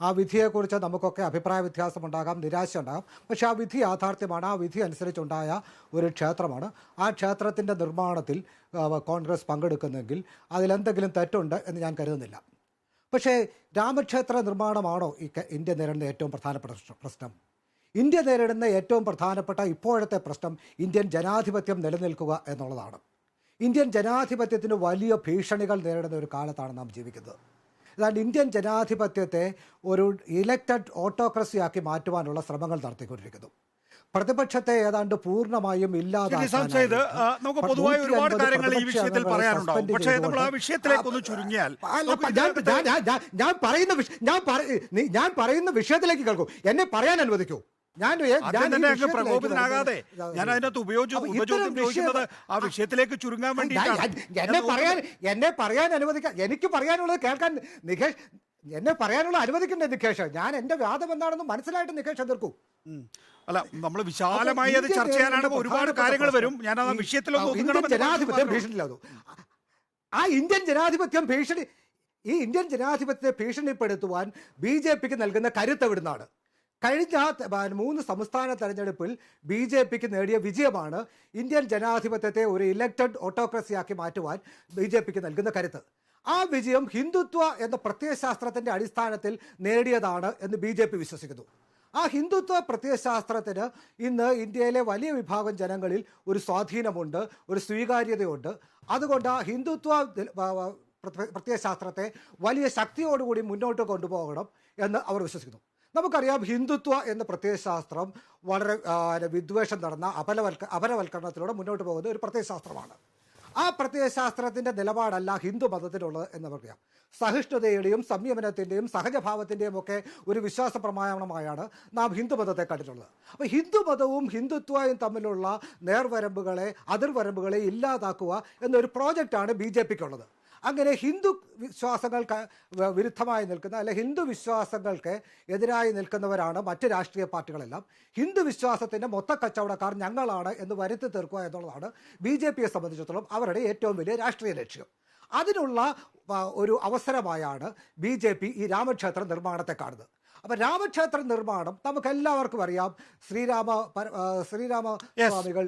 ആ വിധിയെക്കുറിച്ച് നമുക്കൊക്കെ അഭിപ്രായ വ്യത്യാസമുണ്ടാകാം, നിരാശ ഉണ്ടാകാം. പക്ഷേ ആ വിധി യാഥാർത്ഥ്യമാണ്. ആ വിധി അനുസരിച്ചുണ്ടായ ഒരു ക്ഷേത്രമാണ്. ആ ക്ഷേത്രത്തിൻ്റെ നിർമ്മാണത്തിൽ കോൺഗ്രസ് പങ്കെടുക്കുന്നെങ്കിൽ അതിലെന്തെങ്കിലും തെറ്റുണ്ട് എന്ന് ഞാൻ കരുതുന്നില്ല. പക്ഷേ രാമക്ഷേത്ര നിർമ്മാണമാണോ ഇന്ത്യ നേരിടുന്ന ഏറ്റവും പ്രധാനപ്പെട്ട പ്രശ്നം? ഇന്ത്യ നേരിടുന്ന ഏറ്റവും പ്രധാനപ്പെട്ട ഇപ്പോഴത്തെ പ്രശ്നം ഇന്ത്യൻ ജനാധിപത്യം നിലനിൽക്കുക എന്നുള്ളതാണ്. ഇന്ത്യൻ ജനാധിപത്യത്തിന് വലിയ ഭീഷണികൾ നേരിടുന്ന ഒരു കാലത്താണ് നാം ജീവിക്കുന്നത്. അതായത് ഇന്ത്യൻ ജനാധിപത്യത്തെ ഒരു ഇലക്റ്റഡ് ഓട്ടോക്രസിയാക്കി മാറ്റുവാനുള്ള ശ്രമങ്ങൾ നടത്തിക്കൊണ്ടിരിക്കുന്നു. പ്രതിപക്ഷത്തെ ഏതാണ്ട് പൂർണ്ണമായും നമുക്ക് പൊതുവായി ഒരുപാട് കാര്യങ്ങൾ ഈ വിഷയത്തിൽ പറയാനുണ്ടാവും. പക്ഷേ നമ്മൾ ആ വിഷയത്തിലേക്ക് ഒന്ന് ചുരുങ്ങിയാൽ ഞാൻ പറയുന്ന വിഷയത്തിലേക്ക് കേൾക്കൂ, എന്നെ പറയാൻ അനുവദിക്കൂ. പ്രകോപിതനാകാതെ ഞാൻ അതിനകത്ത് ഉപചോദ്യം ചോദിക്കുന്നത് ആ വിഷയത്തിലേക്ക് ചുരുങ്ങാൻ വേണ്ടിയിട്ടാണ്. എന്നെ പറയാൻ അനുവദിക്കാൻ, എനിക്ക് പറയാനുള്ളത് കേൾക്കാൻ നികേഷ്, എന്നെ പറയാനുള്ള അനുവദിക്കണ്ടേ നികേഷ്? ഞാൻ എന്റെ വാദം എന്താണെന്ന് മനസ്സിലായിട്ട് നികേഷ് എതിർക്കൂ. അല്ല, നമ്മൾ വിശാലമായി അത് ചർച്ച ചെയ്യാനാണ്. ഒരുപാട് കാര്യങ്ങൾ വരും. ഞാൻ ആ വിഷയത്തിലൊന്നും ജനാധിപത്യം ഭീഷണിയിലാകും. ആ ഇന്ത്യൻ ജനാധിപത്യം ഭീഷണി, ഈ ഇന്ത്യൻ ജനാധിപത്യത്തെ ഭീഷണിപ്പെടുത്തുവാൻ BJPക്ക് നൽകുന്ന കരുത്ത് എവിടുന്നാണ്? കഴിഞ്ഞ 3 സംസ്ഥാന തെരഞ്ഞെടുപ്പിൽ BJPക്ക് നേടിയ വിജയമാണ് ഇന്ത്യൻ ജനാധിപത്യത്തെ ഒരു ഇലക്റ്റഡ് ഓട്ടോക്രസിയാക്കി മാറ്റുവാൻ BJPക്ക് നൽകുന്ന കരുത്ത്. ആ വിജയം ഹിന്ദുത്വ എന്ന പ്രത്യയശാസ്ത്രത്തിൻ്റെ അടിസ്ഥാനത്തിൽ നേടിയതാണ് എന്ന് BJP വിശ്വസിക്കുന്നു. ആ ഹിന്ദുത്വ പ്രത്യയശാസ്ത്രത്തിന് ഇന്ന് ഇന്ത്യയിലെ വലിയ വിഭാഗം ജനങ്ങളിൽ ഒരു സ്വാധീനമുണ്ട്, ഒരു സ്വീകാര്യതയുണ്ട്. അതുകൊണ്ട് ആ ഹിന്ദുത്വ പ്രത്യയശാസ്ത്രത്തെ വലിയ ശക്തിയോടുകൂടി മുന്നോട്ട് കൊണ്ടുപോകണം എന്ന് അവർ വിശ്വസിക്കുന്നു. നമുക്കറിയാം, ഹിന്ദുത്വ എന്ന പ്രത്യയശാസ്ത്രം വളരെ വിദ്വേഷം നടന്ന അപരവൽക്കരണത്തിലൂടെ മുന്നോട്ട് പോകുന്ന ഒരു പ്രത്യയശാസ്ത്രമാണ്. ആ പ്രത്യയശാസ്ത്രത്തിൻ്റെ നിലപാടല്ല ഹിന്ദു മതത്തിനുള്ളത് എന്ന് പറയാം. സഹിഷ്ണുതയുടെയും സംയമനത്തിൻ്റെയും സഹജഭാവത്തിൻ്റെയും ഒക്കെ ഒരു വിശ്വാസ പ്രമാണമായാണ് നാം ഹിന്ദുമതത്തെ കണ്ടിട്ടുള്ളത്. അപ്പോൾ ഹിന്ദുമതവും ഹിന്ദുത്വവും തമ്മിലുള്ള നേർവരമ്പുകളെ, അതിർവരമ്പുകളെ ഇല്ലാതാക്കുക എന്നൊരു പ്രോജക്റ്റാണ് BJPക്കുള്ളത്. അങ്ങനെ ഹിന്ദു വിശ്വാസങ്ങൾക്ക് വിരുദ്ധമായി നിൽക്കുന്ന, അല്ലെ ഹിന്ദു വിശ്വാസങ്ങൾക്ക് എതിരായി നിൽക്കുന്നവരാണ് മറ്റ് രാഷ്ട്രീയ പാർട്ടികളെല്ലാം. ഹിന്ദു വിശ്വാസത്തിൻ്റെ മൊത്ത കച്ചവടക്കാർ ഞങ്ങളാണ് എന്ന് വരുത്തി തീർക്കുക എന്നുള്ളതാണ് BJPയെ സംബന്ധിച്ചിടത്തോളം അവരുടെ ഏറ്റവും വലിയ രാഷ്ട്രീയ ലക്ഷ്യം. അതിനുള്ള ഒരു അവസരമായാണ് BJP ഈ രാമക്ഷേത്ര നിർമ്മാണത്തെ കാണുന്നത്. അപ്പം രാമക്ഷേത്ര നിർമ്മാണം നമുക്കെല്ലാവർക്കും അറിയാം. ശ്രീരാമസ്വാമികൾ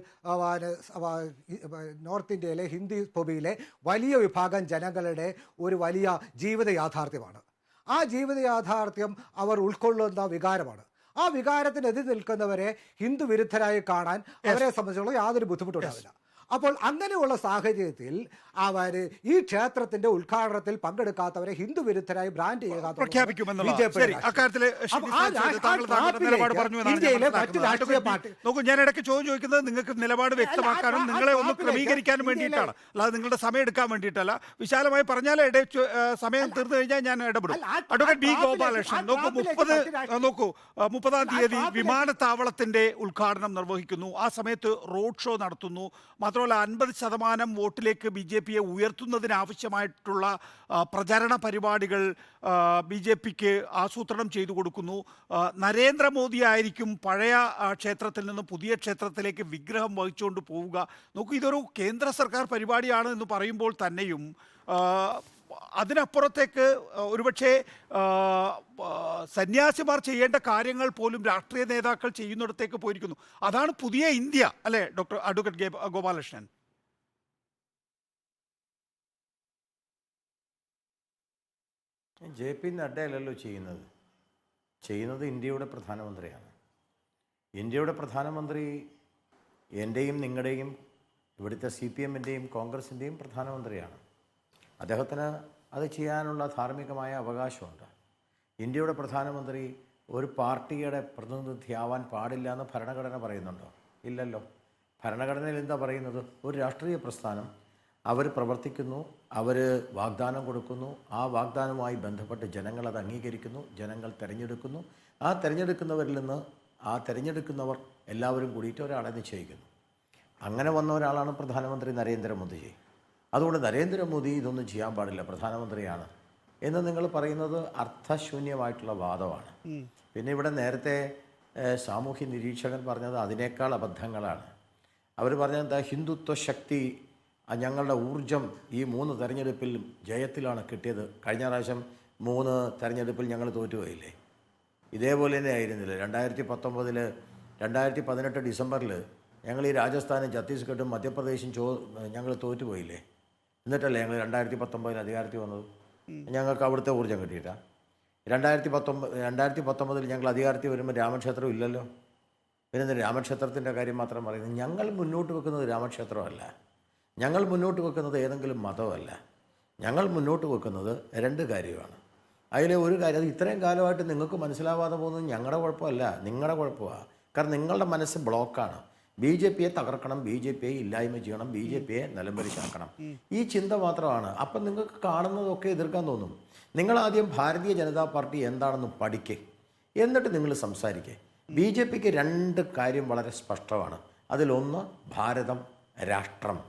നോർത്ത് ഇന്ത്യയിലെ ഹിന്ദി ഭൂമിയിലെ വലിയ വിഭാഗം ജനങ്ങളുടെ ഒരു വലിയ ജീവിത യാഥാർത്ഥ്യമാണ്. ആ ജീവിത യാഥാർത്ഥ്യം അവർ ഉൾക്കൊള്ളുന്ന വികാരമാണ്. ആ വികാരത്തിനെതിരെ നിൽക്കുന്നവരെ ഹിന്ദു വിരുദ്ധരായി കാണാൻ അവരെ സംബന്ധിച്ചുള്ള യാതൊരു ബുദ്ധിമുട്ടുണ്ടാവില്ല. അപ്പോൾ അങ്ങനെയുള്ള സാഹചര്യത്തിൽ ഈ ക്ഷേത്രത്തിന്റെ ഉദ്ഘാടനത്തിൽ പങ്കെടുക്കാത്തവരെ ഹിന്ദു വിരുദ്ധരായി ബ്രാൻഡ് ഞാൻ ഇടയ്ക്ക് ചോദിക്കുന്നത് നിങ്ങൾക്ക് നിലപാട് വ്യക്തമാക്കാനും നിങ്ങളെ ഒന്ന് ക്രമീകരിക്കാനും വേണ്ടിയിട്ടാണ്, അല്ലാതെ നിങ്ങളുടെ സമയം എടുക്കാൻ വേണ്ടിയിട്ടല്ല. വിശാലമായി പറഞ്ഞാൽ സമയം തീർന്നു കഴിഞ്ഞാൽ ഞാൻ ഇടപെടും. Advocate B. ഗോപാലകൃഷ്ണൻ, നോക്കൂ 30-ാം തീയതി വിമാനത്താവളത്തിന്റെ ഉദ്ഘാടനം നിർവഹിക്കുന്നു. ആ സമയത്ത് റോഡ് ഷോ നടത്തുന്നു. മാത്രമല്ല 50% വോട്ടിലേക്ക് BJPയെ ഉയർത്തുന്നതിനാവശ്യമായിട്ടുള്ള പ്രചരണ പരിപാടികൾ BJPക്ക് ആസൂത്രണം ചെയ്തു കൊടുക്കുന്നു. നരേന്ദ്രമോദി ആയിരിക്കും പഴയ ക്ഷേത്രത്തിൽ നിന്ന് പുതിയ ക്ഷേത്രത്തിലേക്ക് വിഗ്രഹം വഹിച്ചുകൊണ്ട് പോവുക. നോക്കൂ, ഇതൊരു കേന്ദ്ര സർക്കാർ പരിപാടിയാണ് എന്ന് പറയുമ്പോൾ തന്നെയും അതിനപ്പുറത്തേക്ക് ഒരുപക്ഷെ സന്യാസിമാർ ചെയ്യേണ്ട കാര്യങ്ങൾ പോലും രാഷ്ട്രീയ നേതാക്കൾ ചെയ്യുന്നിടത്തേക്ക് പോയിരിക്കുന്നു. അതാണ് പുതിയ ഇന്ത്യ, അല്ലേ അഡ്വക്കേറ്റ് ഗോപാലകൃഷ്ണൻ? JP നഡ്ഡയല്ലല്ലോ ചെയ്യുന്നത് ഇന്ത്യയുടെ പ്രധാനമന്ത്രിയാണ്. ഇന്ത്യയുടെ പ്രധാനമന്ത്രി എൻ്റെയും നിങ്ങളുടെയും ഇവിടുത്തെ CPM-ൻ്റെയും കോൺഗ്രസിൻ്റെയും പ്രധാനമന്ത്രിയാണ്. അദ്ദേഹത്തിന് അത് ചെയ്യാനുള്ള ധാർമ്മികമായ അവകാശമുണ്ട്. ഇന്ത്യയുടെ പ്രധാനമന്ത്രി ഒരു പാർട്ടിയുടെ പ്രതിനിധിയാവാൻ പാടില്ല എന്ന് ഭരണഘടന പറയുന്നുണ്ടോ? ഇല്ലല്ലോ. ഭരണഘടനയിൽ എന്താ പറയുന്നത്? ഒരു രാഷ്ട്രീയ പ്രസ്ഥാനം അവർ പ്രവർത്തിക്കുന്നു, അവർ വാഗ്ദാനം കൊടുക്കുന്നു, ആ വാഗ്ദാനവുമായി ബന്ധപ്പെട്ട് ജനങ്ങൾ അത് അംഗീകരിക്കുന്നു, ജനങ്ങൾ തിരഞ്ഞെടുക്കുന്നു. ആ തിരഞ്ഞെടുക്കുന്നവരിൽ നിന്ന് തിരഞ്ഞെടുക്കുന്നവർ എല്ലാവരും കൂടിയിട്ട് ഒരാളെ നിശ്ചയിക്കുന്നു. അങ്ങനെ വന്ന ഒരാളാണ് പ്രധാനമന്ത്രി നരേന്ദ്രമോദിജി. അതുകൊണ്ട് നരേന്ദ്രമോദി ഇതൊന്നും ചെയ്യാൻ പാടില്ല, പ്രധാനമന്ത്രിയാണ് എന്ന് നിങ്ങൾ പറയുന്നത് അർത്ഥശൂന്യമായിട്ടുള്ള വാദമാണ്. പിന്നെ ഇവിടെ നേരത്തെ സാമൂഹ്യ നിരീക്ഷകൻ പറഞ്ഞത് അതിനേക്കാൾ അബദ്ധങ്ങളാണ്. അവർ പറഞ്ഞത് ഹിന്ദുത്വ ശക്തി ഞങ്ങളുടെ ഊർജം ഈ 3 തെരഞ്ഞെടുപ്പിൽ ജയത്തിലാണ് കിട്ടിയത്. കഴിഞ്ഞ പ്രാവശ്യം 3 തെരഞ്ഞെടുപ്പിൽ ഞങ്ങൾ തോറ്റുപോയില്ലേ? ഇതേപോലെ തന്നെ ആയിരുന്നില്ല. 2018 ഡിസംബറിൽ ഞങ്ങൾ ഈ രാജസ്ഥാനും ഛത്തീസ്ഗഡും മധ്യപ്രദേശും ഞങ്ങൾ തോറ്റുപോയില്ലേ? എന്നിട്ടല്ലേ ഞങ്ങൾ 2019 അധികാരത്തിൽ വന്നത്? ഞങ്ങൾക്ക് അവിടുത്തെ ഊർജ്ജം കിട്ടിയിട്ടാണ്. 2019 ഞങ്ങൾ അധികാരത്തിൽ വരുമ്പോൾ രാമക്ഷേത്രം ഇല്ലല്ലോ. പിന്നെ രാമക്ഷേത്രത്തിൻ്റെ കാര്യം മാത്രം പറയുന്നത്. ഞങ്ങൾ മുന്നോട്ട് വെക്കുന്നത് രാമക്ഷേത്രമല്ല, ഞങ്ങൾ മുന്നോട്ട് വെക്കുന്നത് ഏതെങ്കിലും മതമല്ല. ഞങ്ങൾ മുന്നോട്ട് വെക്കുന്നത് 2 കാര്യമാണ്. അതിലെ ഒരു കാര്യം, അത് ഇത്രയും കാലമായിട്ട് നിങ്ങൾക്ക് മനസ്സിലാവാതെ പോകുന്നത് ഞങ്ങളുടെ കുഴപ്പമല്ല, നിങ്ങളുടെ കുഴപ്പമാണ്. കാരണം നിങ്ങളുടെ മനസ്സ് ബ്ലോക്കാണ്. BJPയെ തകർക്കണം, BJPയെ ഇല്ലായ്മ ചെയ്യണം, BJPയെ നിലംപരിശാക്കണം, ഈ ചിന്ത മാത്രമാണ്. അപ്പം നിങ്ങൾക്ക് കാണുന്നതൊക്കെ എതിർക്കാൻ തോന്നും. നിങ്ങളാദ്യം ഭാരതീയ ജനതാ പാർട്ടി എന്താണെന്ന് പഠിക്കേ, എന്നിട്ട് നിങ്ങൾ സംസാരിക്കേ. BJPക്ക് 2 കാര്യം വളരെ സ്പഷ്ടമാണ്. അതിലൊന്ന് ഭാരതം, രാഷ്ട്രം.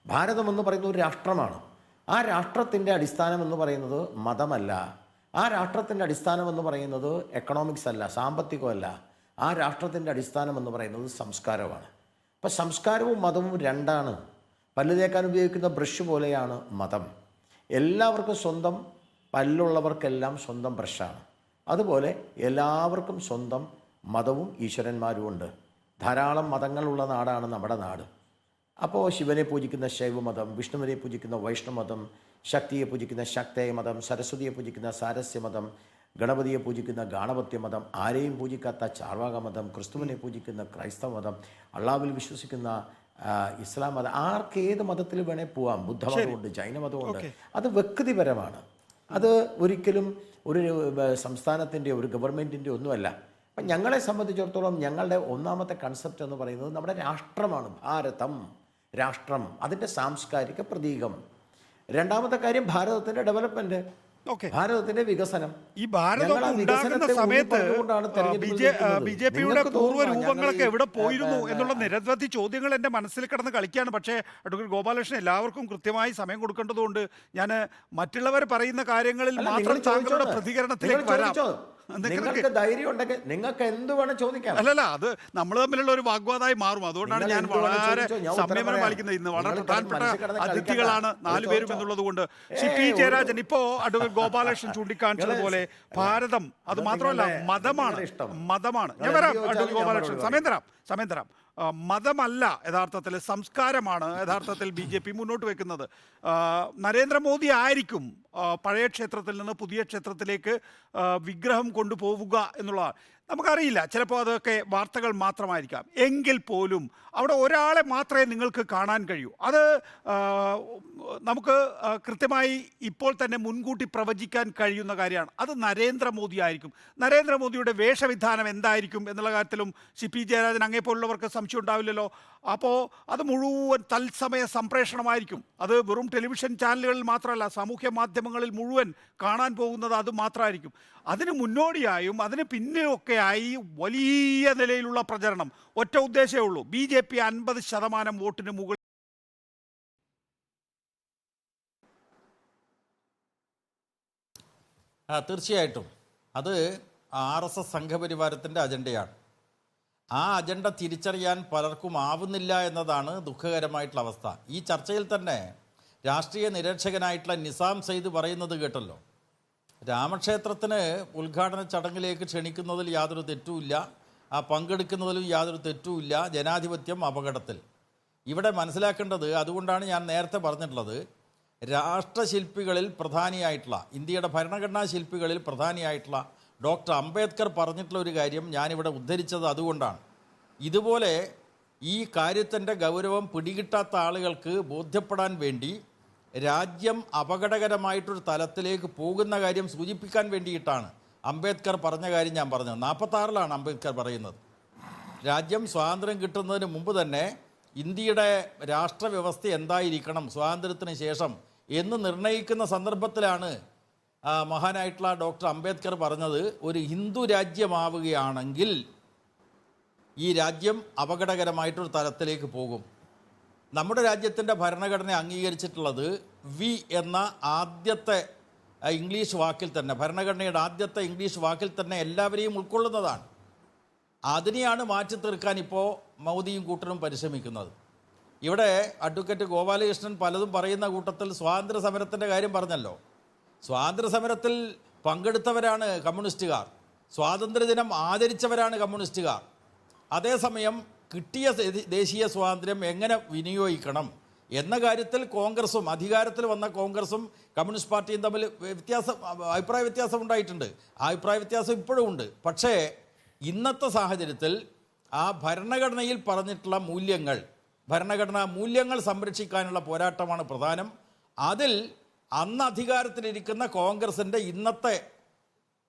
ഭാരതം എന്ന് പറയുന്നത് ഒരു രാഷ്ട്രമാണ്. ആ രാഷ്ട്രത്തിൻ്റെ അടിസ്ഥാനം എന്ന് പറയുന്നത് മതമല്ല. ആ രാഷ്ട്രത്തിൻ്റെ അടിസ്ഥാനം എന്ന് പറയുന്നത് എക്കണോമിക്സ് അല്ല, സാമ്പത്തികമല്ല. ആ രാഷ്ട്രത്തിൻ്റെ അടിസ്ഥാനം എന്ന് പറയുന്നത് സംസ്കാരമാണ്. അപ്പം സംസ്കാരവും മതവും 2ആണ്. പല്ല് തേക്കാൻ ഉപയോഗിക്കുന്ന ബ്രഷ് പോലെയാണ് മതം. എല്ലാവർക്കും സ്വന്തം പല്ലുള്ളവർക്കെല്ലാം സ്വന്തം ബ്രഷാണ്. അതുപോലെ എല്ലാവർക്കും സ്വന്തം മതവും ഈശ്വരന്മാരും ഉണ്ട്. ധാരാളം മതങ്ങളുള്ള നാടാണ് നമ്മുടെ നാട്. അപ്പോൾ ശിവനെ പൂജിക്കുന്ന ശൈവമതം, വിഷ്ണുവിനെ പൂജിക്കുന്ന വൈഷ്ണവമതം, ശക്തിയെ പൂജിക്കുന്ന ശക്തേയ മതം, സരസ്വതിയെ പൂജിക്കുന്ന സാരസ്യമതം, ഗണപതിയെ പൂജിക്കുന്ന ഗാണപത്യ മതം, ആരെയും പൂജിക്കാത്ത ചാർവാക മതം, ക്രിസ്തുവിനെ പൂജിക്കുന്ന ക്രൈസ്തവ മതം, അള്ളാഹുവിൽ വിശ്വസിക്കുന്ന ഇസ്ലാം മതം. ആർക്ക് ഏത് മതത്തിൽ വേണേൽ പോവാം. ബുദ്ധമതമുണ്ട്, ജൈനമതമുണ്ട്. അത് വ്യക്തിപരമാണ്. അത് ഒരിക്കലും ഒരു സംസ്ഥാനത്തിൻ്റെ ഒരു ഗവൺമെൻറ്റിൻ്റെ ഒന്നുമല്ല. അപ്പം ഞങ്ങളെ സംബന്ധിച്ചിടത്തോളം ഞങ്ങളുടെ ഒന്നാമത്തെ കൺസെപ്റ്റ് എന്ന് പറയുന്നത് നമ്മുടെ രാഷ്ട്രമാണ്. ഭാരതം, രാഷ്ട്രം, അതിൻ്റെ സാംസ്കാരിക പ്രതീകം. 2ാമത്തെ കാര്യം ഭാരതത്തിൻ്റെ ഡെവലപ്മെൻറ്റ്, ഭാരതത്തിന്റെ വികസനം. ഈ ഭാരതം ഉണ്ടാകുന്ന സമയത്ത് BJPയുടെ പൂർവ്വ രൂപങ്ങളൊക്കെ എവിടെ പോയിരുന്നു എന്നുള്ള നിരവധി ചോദ്യങ്ങൾ എൻ്റെ മനസ്സിൽ കിടന്ന് കളിക്കുകയാണ്. പക്ഷേ അഡ്വക്കേറ്റ് ഗോപാലകൃഷ്ണൻ എല്ലാവർക്കും കൃത്യമായി സമയം കൊടുക്കേണ്ടതുകൊണ്ട് ഞാൻ മറ്റുള്ളവർ പറയുന്ന കാര്യങ്ങളിൽ മാത്രം താങ്കളുടെ പ്രതികരണത്തിലേക്ക് വരാം. നിങ്ങൾക്ക് ധൈര്യം ഉണ്ടെങ്കിൽ നിങ്ങൾക്ക് എന്ത് വേണം ചോദിക്കാം. അല്ലല്ല, അത് നമ്മൾ തമ്മിലുള്ള ഒരു വാഗ്വാദമായി മാറും. അതുകൊണ്ടാണ് ഞാൻ വളരെ സംയമനം പാലിക്കുന്നത്. ഇന്ന് വളരെ പ്രധാനപ്പെട്ട അതിഥികളാണ് 4 പേരും എന്നുള്ളത് കൊണ്ട്. P. ജയരാജൻ, ഇപ്പോ അഡ്വക്കേറ്റ് ഗോപാലകൃഷ്ണൻ ചൂണ്ടിക്കാണിച്ചതുപോലെ ഭാരതം അത് മാത്രമല്ല മതമാണ്. ഞാൻ വരാം അഡ്വക്കേറ്റ് ഗോപാലകൃഷ്ണൻ, സമയം തരാം. മതമല്ല യഥാർത്ഥത്തിൽ, സംസ്കാരമാണ് യഥാർത്ഥത്തിൽ BJP മുന്നോട്ട് വെക്കുന്നത്. നരേന്ദ്രമോദി ആയിരിക്കും പഴയ ക്ഷേത്രത്തിൽ നിന്ന് പുതിയ ക്ഷേത്രത്തിലേക്ക് വിഗ്രഹം കൊണ്ടുപോവുക എന്നുള്ളതാണ്. നമുക്കറിയില്ല, ചിലപ്പോൾ അതൊക്കെ വാർത്തകൾ മാത്രമായിരിക്കാം. എങ്കിൽ പോലും അവിടെ ഒരാളെ മാത്രമേ നിങ്ങൾക്ക് കാണാൻ കഴിയൂ. അത് നമുക്ക് കൃത്യമായി ഇപ്പോൾ തന്നെ മുൻകൂട്ടി പ്രവചിക്കാൻ കഴിയുന്ന കാര്യമാണ്. അത് നരേന്ദ്രമോദി ആയിരിക്കും. നരേന്ദ്രമോദിയുടെ വേഷവിധാനം എന്തായിരിക്കും എന്നുള്ള കാര്യത്തിലും P. ജയരാജൻ അങ്ങേപ്പോലുള്ളവർക്ക് സംശയം ഉണ്ടാവില്ലല്ലോ. അപ്പോൾ അത് മുഴുവൻ തത്സമയ സംപ്രേഷണമായിരിക്കും. അത് വെറും ടെലിവിഷൻ ചാനലുകളിൽ മാത്രമല്ല, സാമൂഹ്യ മാധ്യമങ്ങളിൽ മുഴുവൻ കാണാൻ പോകുന്നത് അത് മാത്രമായിരിക്കും. അതിന് മുന്നോടിയായും അതിന് പിന്നിലൊക്കെയായി വലിയ നിലയിലുള്ള പ്രചരണം. ഒറ്റ ഉദ്ദേശമേ ഉള്ളൂ, BJP 50% വോട്ടിന് മുകളിൽ. തീർച്ചയായിട്ടും അത് RSS സംഘപരിവാരത്തിൻ്റെ അജണ്ടയാണ്. ആ അജണ്ട തിരിച്ചറിയാൻ പലർക്കും ആവുന്നില്ല എന്നതാണ് ദുഃഖകരമായിട്ടുള്ള അവസ്ഥ. ഈ ചർച്ചയിൽ തന്നെ രാഷ്ട്രീയ നിരീക്ഷകനായിട്ടുള്ള നിസാം സെയ്ദ് പറയുന്നത് കേട്ടല്ലോ, രാമക്ഷേത്രത്തിന് ഉദ്ഘാടന ചടങ്ങിലേക്ക് ക്ഷണിക്കുന്നതിൽ യാതൊരു തെറ്റുമില്ല, ആ പങ്കെടുക്കുന്നതിലും യാതൊരു തെറ്റുമില്ല, ജനാധിപത്യം അപകടത്തിൽ. ഇവിടെ മനസ്സിലാക്കേണ്ടത്, അതുകൊണ്ടാണ് ഞാൻ നേരത്തെ പറഞ്ഞിട്ടുള്ളത്, രാഷ്ട്രശില്പികളിൽ പ്രധാനിയായിട്ടുള്ള, ഇന്ത്യയുടെ ഭരണഘടനാ ശില്പികളിൽ പ്രധാനിയായിട്ടുള്ള ഡോക്ടർ അംബേദ്കർ പറഞ്ഞിട്ടുള്ള ഒരു കാര്യം ഞാനിവിടെ ഉദ്ധരിച്ചത് അതുകൊണ്ടാണ്. ഇതുപോലെ ഈ കാര്യത്തിൻ്റെ ഗൗരവം പിടികിട്ടാത്ത ആളുകൾക്ക് ബോധ്യപ്പെടാൻ വേണ്ടി രാജ്യം അപകടകരമായിട്ടൊരു തലത്തിലേക്ക് പോകുന്ന കാര്യം സൂചിപ്പിക്കാൻ വേണ്ടിയിട്ടാണ് അംബേദ്കർ പറഞ്ഞ കാര്യം ഞാൻ പറഞ്ഞത്. 46-ലാണ് അംബേദ്കർ പറയുന്നത്. രാജ്യം സ്വാതന്ത്ര്യം കിട്ടുന്നതിന് മുമ്പ് തന്നെ ഇന്ത്യയുടെ രാഷ്ട്രവ്യവസ്ഥ എന്തായിരിക്കണം സ്വാതന്ത്ര്യത്തിന് ശേഷം എന്ന് നിർണ്ണയിക്കുന്ന സന്ദർഭത്തിലാണ് മഹാനായിട്ടുള്ള ഡോക്ടർ അംബേദ്കർ പറഞ്ഞത്, ഒരു ഹിന്ദു രാജ്യമാവുകയാണെങ്കിൽ ഈ രാജ്യം അപകടകരമായിട്ടൊരു തലത്തിലേക്ക് പോകും. നമ്മുടെ രാജ്യത്തിൻ്റെ ഭരണഘടന അംഗീകരിച്ചിട്ടുള്ളത് വി എന്ന ആദ്യത്തെ ഇംഗ്ലീഷ് വാക്കിൽ തന്നെ, ഭരണഘടനയുടെ ആദ്യത്തെ ഇംഗ്ലീഷ് വാക്കിൽ തന്നെ എല്ലാവരെയും ഉൾക്കൊള്ളുന്നതാണ്. അതിനെയാണ് മാറ്റി തീർക്കാൻ ഇപ്പോൾ മോദിയും കൂട്ടരും പരിശ്രമിക്കുന്നത്. ഇവിടെ അഡ്വക്കേറ്റ് ഗോപാലകൃഷ്ണൻ പലതും പറയുന്ന കൂട്ടത്തിൽ സ്വാതന്ത്ര്യ സമരത്തിൻ്റെ കാര്യം പറഞ്ഞല്ലോ. സ്വാതന്ത്ര്യ സമരത്തിൽ പങ്കെടുത്തവരാണ് കമ്മ്യൂണിസ്റ്റുകാർ, സ്വാതന്ത്ര്യദിനം ആചരിച്ചവരാണ് കമ്മ്യൂണിസ്റ്റുകാർ. അതേസമയം കിട്ടിയ ദേശീയ സ്വാതന്ത്ര്യം എങ്ങനെ വിനിയോഗിക്കണം എന്ന കാര്യത്തിൽ കോൺഗ്രസും, അധികാരത്തിൽ വന്ന കോൺഗ്രസും കമ്മ്യൂണിസ്റ്റ് പാർട്ടിയും തമ്മിൽ അഭിപ്രായ വ്യത്യാസം ഉണ്ടായിട്ടുണ്ട്. ആ അഭിപ്രായ വ്യത്യാസം ഇപ്പോഴും ഉണ്ട്. പക്ഷേ ഇന്നത്തെ സാഹചര്യത്തിൽ ആ ഭരണഘടനയിൽ പറഞ്ഞിട്ടുള്ള മൂല്യങ്ങൾ, ഭരണഘടനാ മൂല്യങ്ങൾ സംരക്ഷിക്കാനുള്ള പോരാട്ടമാണ് പ്രധാനം. അതിൽ അന്ന് അധികാരത്തിലിരിക്കുന്ന കോൺഗ്രസിൻ്റെ ഇന്നത്തെ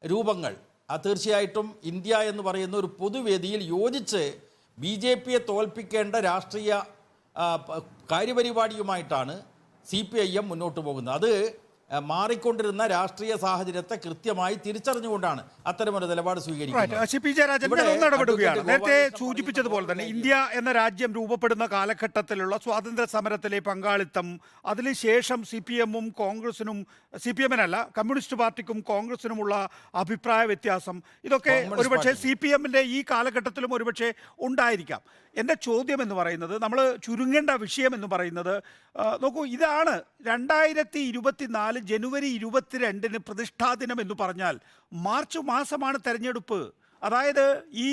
രൂപങ്ങൾ തീർച്ചയായിട്ടും ഇന്ത്യ എന്ന് പറയുന്ന ഒരു പൊതുവേദിയിൽ യോജിച്ച് BJPയെ തോൽപ്പിക്കേണ്ട രാഷ്ട്രീയ കാര്യപരിപാടിയുമായിട്ടാണ് CPIM മുന്നോട്ട് പോകുന്നത്. അത് മാറിക്കൊണ്ടിരുന്ന രാഷ്ട്രീയ സാഹചര്യത്തെ കൃത്യമായി തിരിച്ചറിഞ്ഞുകൊണ്ടാണ് അത്തരമൊരു നിലപാട് സ്വീകരിക്കുന്നത്. നേരത്തെ സൂചിപ്പിച്ചതുപോലെ തന്നെ ഇന്ത്യ എന്ന രാജ്യം രൂപപ്പെടുന്ന കാലഘട്ടത്തിലുള്ള സ്വാതന്ത്ര്യ സമരത്തിലെ പങ്കാളിത്തം, അതിനുശേഷം CPM-ഉം കോൺഗ്രസിനും, CPM-നല്ല കമ്മ്യൂണിസ്റ്റ് പാർട്ടിക്കും കോൺഗ്രസിനുമുള്ള അഭിപ്രായ വ്യത്യാസം, ഇതൊക്കെ ഒരുപക്ഷെ CPM-ന്റെ ഈ കാലഘട്ടത്തിലും ഒരുപക്ഷെ ഉണ്ടായിരിക്കാം. എൻ്റെ ചോദ്യം എന്ന് പറയുന്നത്, നമ്മൾ ചുരുങ്ങേണ്ട വിഷയം എന്ന് പറയുന്നത്, നോക്കൂ, ഇതാണ് 2024 ജനുവരി 22-ന് പ്രതിഷ്ഠാ ദിനം എന്ന് പറഞ്ഞാൽ മാർച്ച് മാസമാണ് തെരഞ്ഞെടുപ്പ്. അതായത് ഈ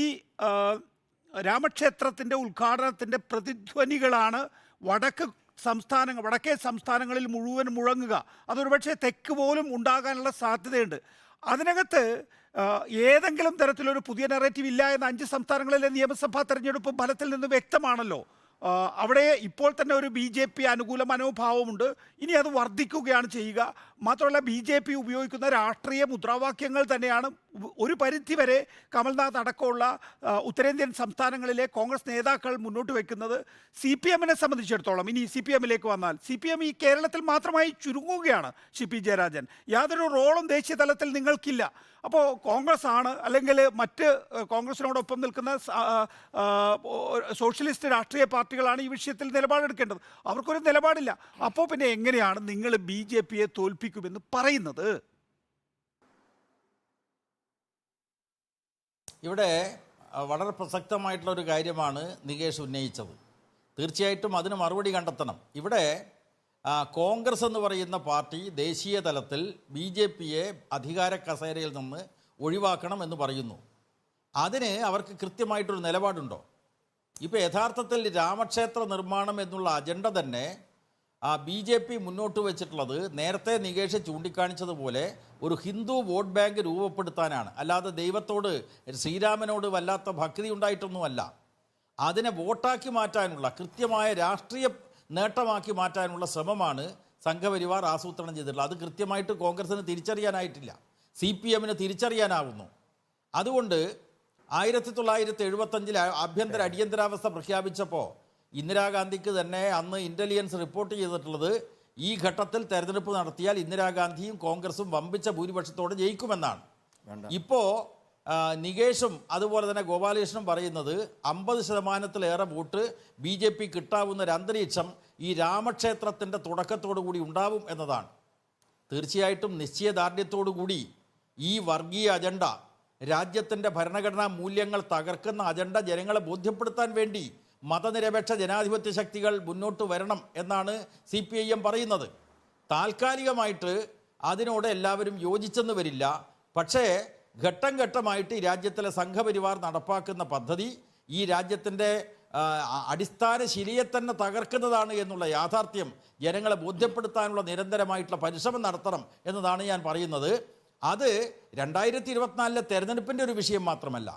രാമക്ഷേത്രത്തിൻ്റെ ഉദ്ഘാടനത്തിൻ്റെ പ്രതിധ്വനികളാണ് വടക്കേ സംസ്ഥാനങ്ങളിൽ മുഴുവൻ മുഴങ്ങുക. അതൊരുപക്ഷെ തെക്ക് പോലും ഉണ്ടാകാനുള്ള സാധ്യതയുണ്ട്. അതിനകത്ത് ഏതെങ്കിലും തരത്തിലൊരു പുതിയ നെറേറ്റീവ് ഇല്ല എന്ന 5 സംസ്ഥാനങ്ങളിലെ നിയമസഭാ തെരഞ്ഞെടുപ്പ് ഫലത്തിൽ നിന്ന് വ്യക്തമാണല്ലോ. അവിടെ ഇപ്പോൾ തന്നെ ഒരു BJP അനുകൂല മനോഭാവമുണ്ട്. ഇനി അത് വർദ്ധിക്കുകയാണ് ചെയ്യുക. മാത്രമല്ല BJP ഉപയോഗിക്കുന്ന രാഷ്ട്രീയ മുദ്രാവാക്യങ്ങൾ തന്നെയാണ് ഒരു പരിധിവരെ കമൽനാഥ് അടക്കമുള്ള ഉത്തരേന്ത്യൻ സംസ്ഥാനങ്ങളിലെ കോൺഗ്രസ് നേതാക്കൾ മുന്നോട്ട് വയ്ക്കുന്നത്. CPM-നെ സംബന്ധിച്ചിടത്തോളം, ഇനി CPM-ലേക്ക് വന്നാൽ, CPM ഈ കേരളത്തിൽ മാത്രമായി ചുരുങ്ങുകയാണ്. CP ജയരാജൻ, യാതൊരു റോളും ദേശീയ തലത്തിൽ നിങ്ങൾക്കില്ല. അപ്പോൾ കോൺഗ്രസ് ആണ്, അല്ലെങ്കിൽ മറ്റ് കോൺഗ്രസിനോടൊപ്പം നിൽക്കുന്ന സോഷ്യലിസ്റ്റ് രാഷ്ട്രീയ പാർട്ടികളാണ് ഈ വിഷയത്തിൽ നിലപാടെടുക്കേണ്ടത്. അവർക്കൊരു നിലപാടില്ല. അപ്പോൾ പിന്നെ എങ്ങനെയാണ് നിങ്ങൾ BJPയെ തോൽപ്പിക്കുമെന്ന് പറയുന്നത്? ഇവിടെ വളരെ പ്രസക്തമായിട്ടുള്ളൊരു കാര്യമാണ് നികേഷ് ഉന്നയിച്ചത്. തീർച്ചയായിട്ടും അതിന് മറുപടി കണ്ടെത്തണം. ഇവിടെ കോൺഗ്രസ് എന്ന് പറയുന്ന പാർട്ടി ദേശീയ തലത്തിൽ BJPയെ അധികാര കസേരയിൽ നിന്ന് ഒഴിവാക്കണം എന്ന് പറയുന്നു. അതിന് അവർക്ക് കൃത്യമായിട്ടൊരു നിലപാടുണ്ടോ? ഇപ്പോൾ യഥാർത്ഥത്തിൽ രാമക്ഷേത്ര നിർമ്മാണം എന്നുള്ള അജണ്ട തന്നെ BJP മുന്നോട്ട് വെച്ചിട്ടുള്ളത് നേരത്തെ നികേഷ് ചൂണ്ടിക്കാണിച്ചതുപോലെ ഒരു ഹിന്ദു വോട്ട് ബാങ്ക് രൂപപ്പെടുത്താനാണ്. അല്ലാതെ ദൈവത്തോട്, ശ്രീരാമനോട് വല്ലാത്ത ഭക്തി ഉണ്ടായിട്ടൊന്നുമല്ല. അതിനെ വോട്ടാക്കി മാറ്റാനുള്ള, കൃത്യമായ രാഷ്ട്രീയ നേട്ടമാക്കി മാറ്റാനുള്ള ശ്രമമാണ് സംഘപരിവാർ ആസൂത്രണം ചെയ്തിട്ടുള്ളത്. അത് കൃത്യമായിട്ട് കോൺഗ്രസിന് തിരിച്ചറിയാനായിട്ടില്ല, CPM-ന് തിരിച്ചറിയാനാവുന്നു. അതുകൊണ്ട് 1975 ആഭ്യന്തര അടിയന്തരാവസ്ഥ പ്രഖ്യാപിച്ചപ്പോൾ ഇന്ദിരാഗാന്ധിക്ക് തന്നെ അന്ന് ഇൻ്റലിജൻസ് റിപ്പോർട്ട് ചെയ്തിട്ടുള്ളത് ഈ ഘട്ടത്തിൽ തെരഞ്ഞെടുപ്പ് നടത്തിയാൽ ഇന്ദിരാഗാന്ധിയും കോൺഗ്രസും വമ്പിച്ച ഭൂരിപക്ഷത്തോടെ ജയിക്കുമെന്നാണ്. ഇപ്പോൾ നികേഷും അതുപോലെ തന്നെ ഗോപാലകൃഷ്ണനും പറയുന്നത് 50%-ലേറെ വോട്ട് BJP കിട്ടാവുന്ന ഒരു അന്തരീക്ഷം ഈ രാമക്ഷേത്രത്തിൻ്റെ തുടക്കത്തോടു കൂടി ഉണ്ടാവും എന്നതാണ്. തീർച്ചയായിട്ടും നിശ്ചയദാർഢ്യത്തോടു കൂടി ഈ വർഗീയ അജണ്ട, രാജ്യത്തിൻ്റെ ഭരണഘടനാ മൂല്യങ്ങൾ തകർക്കുന്ന അജണ്ട ജനങ്ങളെ ബോധ്യപ്പെടുത്താൻ വേണ്ടി മതനിരപേക്ഷ ജനാധിപത്യ ശക്തികൾ മുന്നോട്ട് വരണം എന്നാണ് CPIM പറയുന്നത്. താൽക്കാലികമായിട്ട് അതിനോട് എല്ലാവരും യോജിച്ചെന്ന് വരില്ല. പക്ഷേ ഘട്ടം ഘട്ടമായിട്ട് ഈ രാജ്യത്തിലെ സംഘപരിവാർ നടപ്പാക്കുന്ന പദ്ധതി ഈ രാജ്യത്തിൻ്റെ അടിസ്ഥാന ശിലയെ തന്നെ തകർക്കുന്നതാണ് എന്നുള്ള യാഥാർത്ഥ്യം ജനങ്ങളെ ബോധ്യപ്പെടുത്താനുള്ള നിരന്തരമായിട്ടുള്ള പരിശ്രമം നടത്തണം എന്നതാണ് ഞാൻ പറയുന്നത്. അത് 2024 തെരഞ്ഞെടുപ്പിൻ്റെ ഒരു വിഷയം മാത്രമല്ല,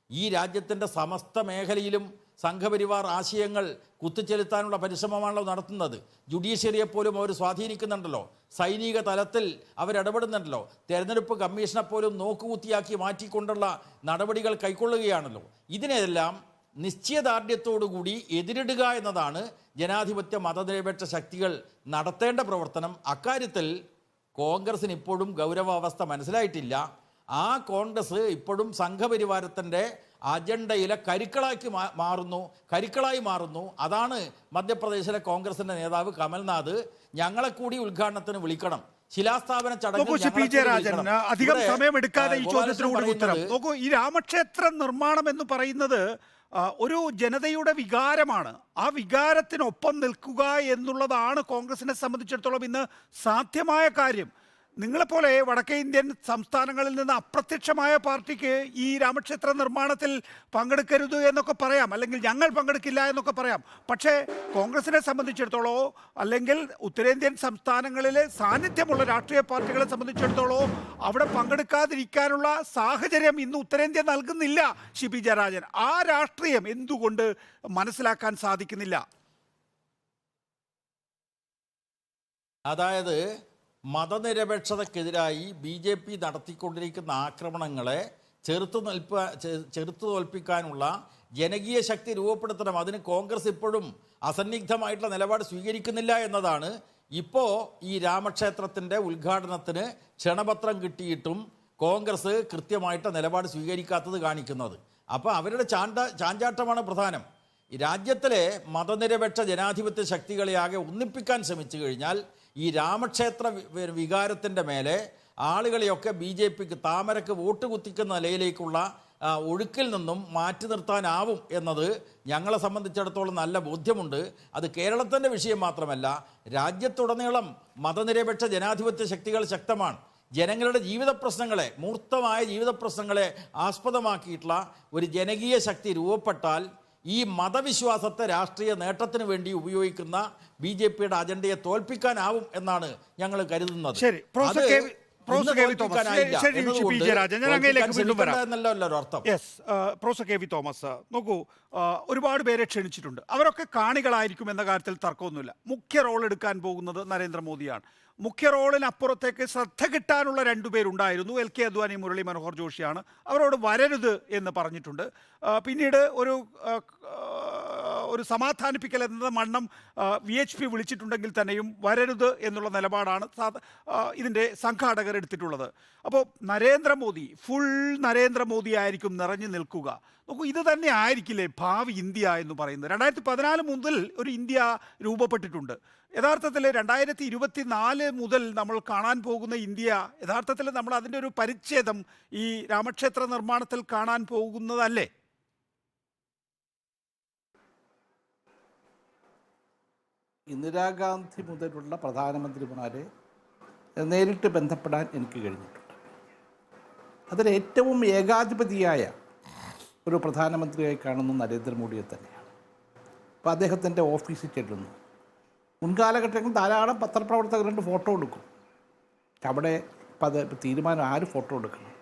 ഈ രാജ്യത്തിൻ്റെ സമസ്ത മേഖലയിലും സംഘപരിവാർ ആശയങ്ങൾ കുത്തിച്ചെലുത്താനുള്ള പരിശ്രമമാണല്ലോ നടത്തുന്നത്. ജുഡീഷ്യറിയെ പോലും അവർ സ്വാധീനിക്കുന്നുണ്ടല്ലോ, സൈനിക തലത്തിൽ അവരിടപെടുന്നുണ്ടല്ലോ, തെരഞ്ഞെടുപ്പ് കമ്മീഷനെ പോലും നോക്കുകുത്തിയാക്കി മാറ്റിക്കൊണ്ടുള്ള നടപടികൾ കൈക്കൊള്ളുകയാണല്ലോ. ഇതിനെല്ലാം നിശ്ചയദാർഢ്യത്തോടുകൂടി എതിരിടുക എന്നതാണ് ജനാധിപത്യ മതനിരപേക്ഷ ശക്തികൾ നടത്തേണ്ട പ്രവർത്തനം. അക്കാര്യത്തിൽ കോൺഗ്രസിന് ഇപ്പോഴും ഗൗരവാവസ്ഥ മനസ്സിലായിട്ടില്ല. ആ കോൺഗ്രസ് ഇപ്പോഴും സംഘപരിവാരത്തിൻ്റെ അജണ്ടയിലെ കരുക്കളായി മാറുന്നു. അതാണ് മധ്യപ്രദേശിലെ കോൺഗ്രസിൻ്റെ നേതാവ് കമൽനാഥ് ഞങ്ങളെ കൂടി ഉദ്ഘാടനത്തിന് വിളിക്കണം, ശിലാസ്ഥാപന ചടങ്ങ്. അധികം സമയമെടുക്കാതെ ഈ ചോദ്യത്തിനോട് ഉത്തരം നോക്കൂ. ഈ രാമക്ഷേത്ര നിർമ്മാണം എന്ന് പറയുന്നത് ഒരു ജനതയുടെ വികാരമാണ്. ആ വികാരത്തിനൊപ്പം നിൽക്കുക എന്നുള്ളതാണ് കോൺഗ്രസിനെ സംബന്ധിച്ചിടത്തോളം ഇന്ന് സാധ്യമായ കാര്യം. നിങ്ങളെപ്പോലെ വടക്കേ ഇന്ത്യൻ സംസ്ഥാനങ്ങളിൽ നിന്ന് അപ്രത്യക്ഷമായ പാർട്ടിക്ക് ഈ രാമക്ഷേത്ര നിർമ്മാണത്തിൽ പങ്കെടുക്കരുത് എന്നൊക്കെ പറയാം, അല്ലെങ്കിൽ ഞങ്ങൾ പങ്കെടുക്കില്ല എന്നൊക്കെ പറയാം. പക്ഷേ കോൺഗ്രസിനെ സംബന്ധിച്ചിടത്തോളം, അല്ലെങ്കിൽ ഉത്തരേന്ത്യൻ സംസ്ഥാനങ്ങളിലെ സാന്നിധ്യമുള്ള രാഷ്ട്രീയ പാർട്ടികളെ സംബന്ധിച്ചിടത്തോളം അവിടെ പങ്കെടുക്കാതിരിക്കാനുള്ള സാഹചര്യം ഇന്ന് ഉത്തരേന്ത്യ നൽകുന്നില്ല. പി ജയരാജൻ, ആ രാഷ്ട്രീയം എന്തുകൊണ്ട് മനസ്സിലാക്കാൻ സാധിക്കുന്നില്ല? അതായത് മതനിരപേക്ഷതക്കെതിരായി BJP നടത്തിക്കൊണ്ടിരിക്കുന്ന ആക്രമണങ്ങളെ ചെറുത്തു തോൽപ്പിക്കാനുള്ള ജനകീയ ശക്തി രൂപപ്പെടുത്തണം. അതിന് കോൺഗ്രസ് ഇപ്പോഴും അസന്നിഗ്ധമായിട്ടുള്ള നിലപാട് സ്വീകരിക്കുന്നില്ല എന്നതാണ് ഇപ്പോൾ ഈ രാമക്ഷേത്രത്തിൻ്റെ ഉദ്ഘാടനത്തിന് ക്ഷണപത്രം കിട്ടിയിട്ടും കോൺഗ്രസ് കൃത്യമായിട്ട് നിലപാട് സ്വീകരിക്കാത്തത് കാണിക്കുന്നത്. അപ്പോൾ അവരുടെ ചാഞ്ചാട്ടമാണ് പ്രധാനം. ഈ രാജ്യത്തിലെ മതനിരപേക്ഷ ജനാധിപത്യ ശക്തികളെ ആകെ ഒന്നിപ്പിക്കാൻ ശ്രമിച്ചു കഴിഞ്ഞാൽ ഈ രാമക്ഷേത്ര വികാരത്തിൻ്റെ മേലെ ആളുകളെയൊക്കെ BJPക്ക് താമരക്ക് വോട്ട് കുത്തിക്കുന്ന നിലയിലേക്കുള്ള ഒഴുക്കിൽ നിന്നും മാറ്റി നിർത്താനാവും എന്നത് ഞങ്ങളെ സംബന്ധിച്ചിടത്തോളം നല്ല ബോധ്യമുണ്ട്. അത് കേരളത്തിൻ്റെ വിഷയം മാത്രമല്ല, രാജ്യത്തുടനീളം മതനിരപേക്ഷ ജനാധിപത്യ ശക്തികൾ ശക്തമാണ്. ജനങ്ങളുടെ ജീവിത പ്രശ്നങ്ങളെ, മൂർത്തമായ ജീവിത പ്രശ്നങ്ങളെ ആസ്പദമാക്കിയിട്ടുള്ള ഒരു ജനകീയ ശക്തി രൂപപ്പെട്ടാൽ ഈ മതവിശ്വാസത്തെ രാഷ്ട്രീയ നേട്ടത്തിന് വേണ്ടി ഉപയോഗിക്കുന്ന BJPയുടെ അജണ്ടയെ തോൽപ്പിക്കാനാവും എന്നാണ് ഞങ്ങൾ കരുതുന്നത്. നോക്കൂ, ഒരുപാട് പേരെ ക്ഷണിച്ചിട്ടുണ്ട്. അവരൊക്കെ കാണികളായിരിക്കും എന്ന കാര്യത്തിൽ തർക്കമൊന്നുമില്ല. മുഖ്യ റോൾ എടുക്കാൻ പോകുന്നത് നരേന്ദ്രമോദിയാണ്. മുഖ്യ റോളിനപ്പുറത്തേക്ക് ശ്രദ്ധ കിട്ടാനുള്ള രണ്ടുപേരുണ്ടായിരുന്നു. LK അദ്വാനി, മുരളി മനോഹർ ജോഷിയാണ്. അവരോട് വരരുത് എന്ന് പറഞ്ഞിട്ടുണ്ട്. പിന്നീട് ഒരു സമാധാനിപ്പിക്കൽ എന്ന മണ്ണം VHP വിളിച്ചിട്ടുണ്ടെങ്കിൽ തന്നെയും വരരുത് എന്നുള്ള നിലപാടാണ് ഇതിൻ്റെ സംഘാടകർ എടുത്തിട്ടുള്ളത്. അപ്പോൾ ഫുൾ നരേന്ദ്രമോദി ആയിരിക്കും നിറഞ്ഞു നിൽക്കുക. നോക്കൂ, ഇത് തന്നെ ആയിരിക്കില്ലേ ഭാവി ഇന്ത്യ എന്ന് പറയുന്നത്? 2014 മുതൽ ഒരു ഇന്ത്യ രൂപപ്പെട്ടിട്ടുണ്ട്. യഥാർത്ഥത്തിൽ 2024 മുതൽ നമ്മൾ കാണാൻ പോകുന്ന ഇന്ത്യ, യഥാർത്ഥത്തിൽ നമ്മൾ അതിൻ്റെ ഒരു പരിച്ഛേദം ഈ രാമക്ഷേത്ര നിർമ്മാണത്തിൽ കാണാൻ പോകുന്നതല്ലേ? ഇന്ദിരാഗാന്ധി മുതലുള്ള പ്രധാനമന്ത്രിമാരെ നേരിട്ട് ബന്ധപ്പെടാൻ എനിക്ക് കഴിഞ്ഞിട്ടുണ്ട്. അതിലേറ്റവും ഏകാധിപതിയായ ഒരു പ്രധാനമന്ത്രിയായി കാണുന്ന നരേന്ദ്രമോദിയെ തന്നെയാണ്. അപ്പോൾ അദ്ദേഹത്തിൻ്റെ ഓഫീസിൽ ചെല്ലുന്നു. മുൻകാലഘട്ടങ്ങളിൽ ധാരാളം പത്രപ്രവർത്തകരുടെ ഫോട്ടോ എടുക്കും. അവിടെ തീരുമാനം ആര് ഫോട്ടോ എടുക്കണം,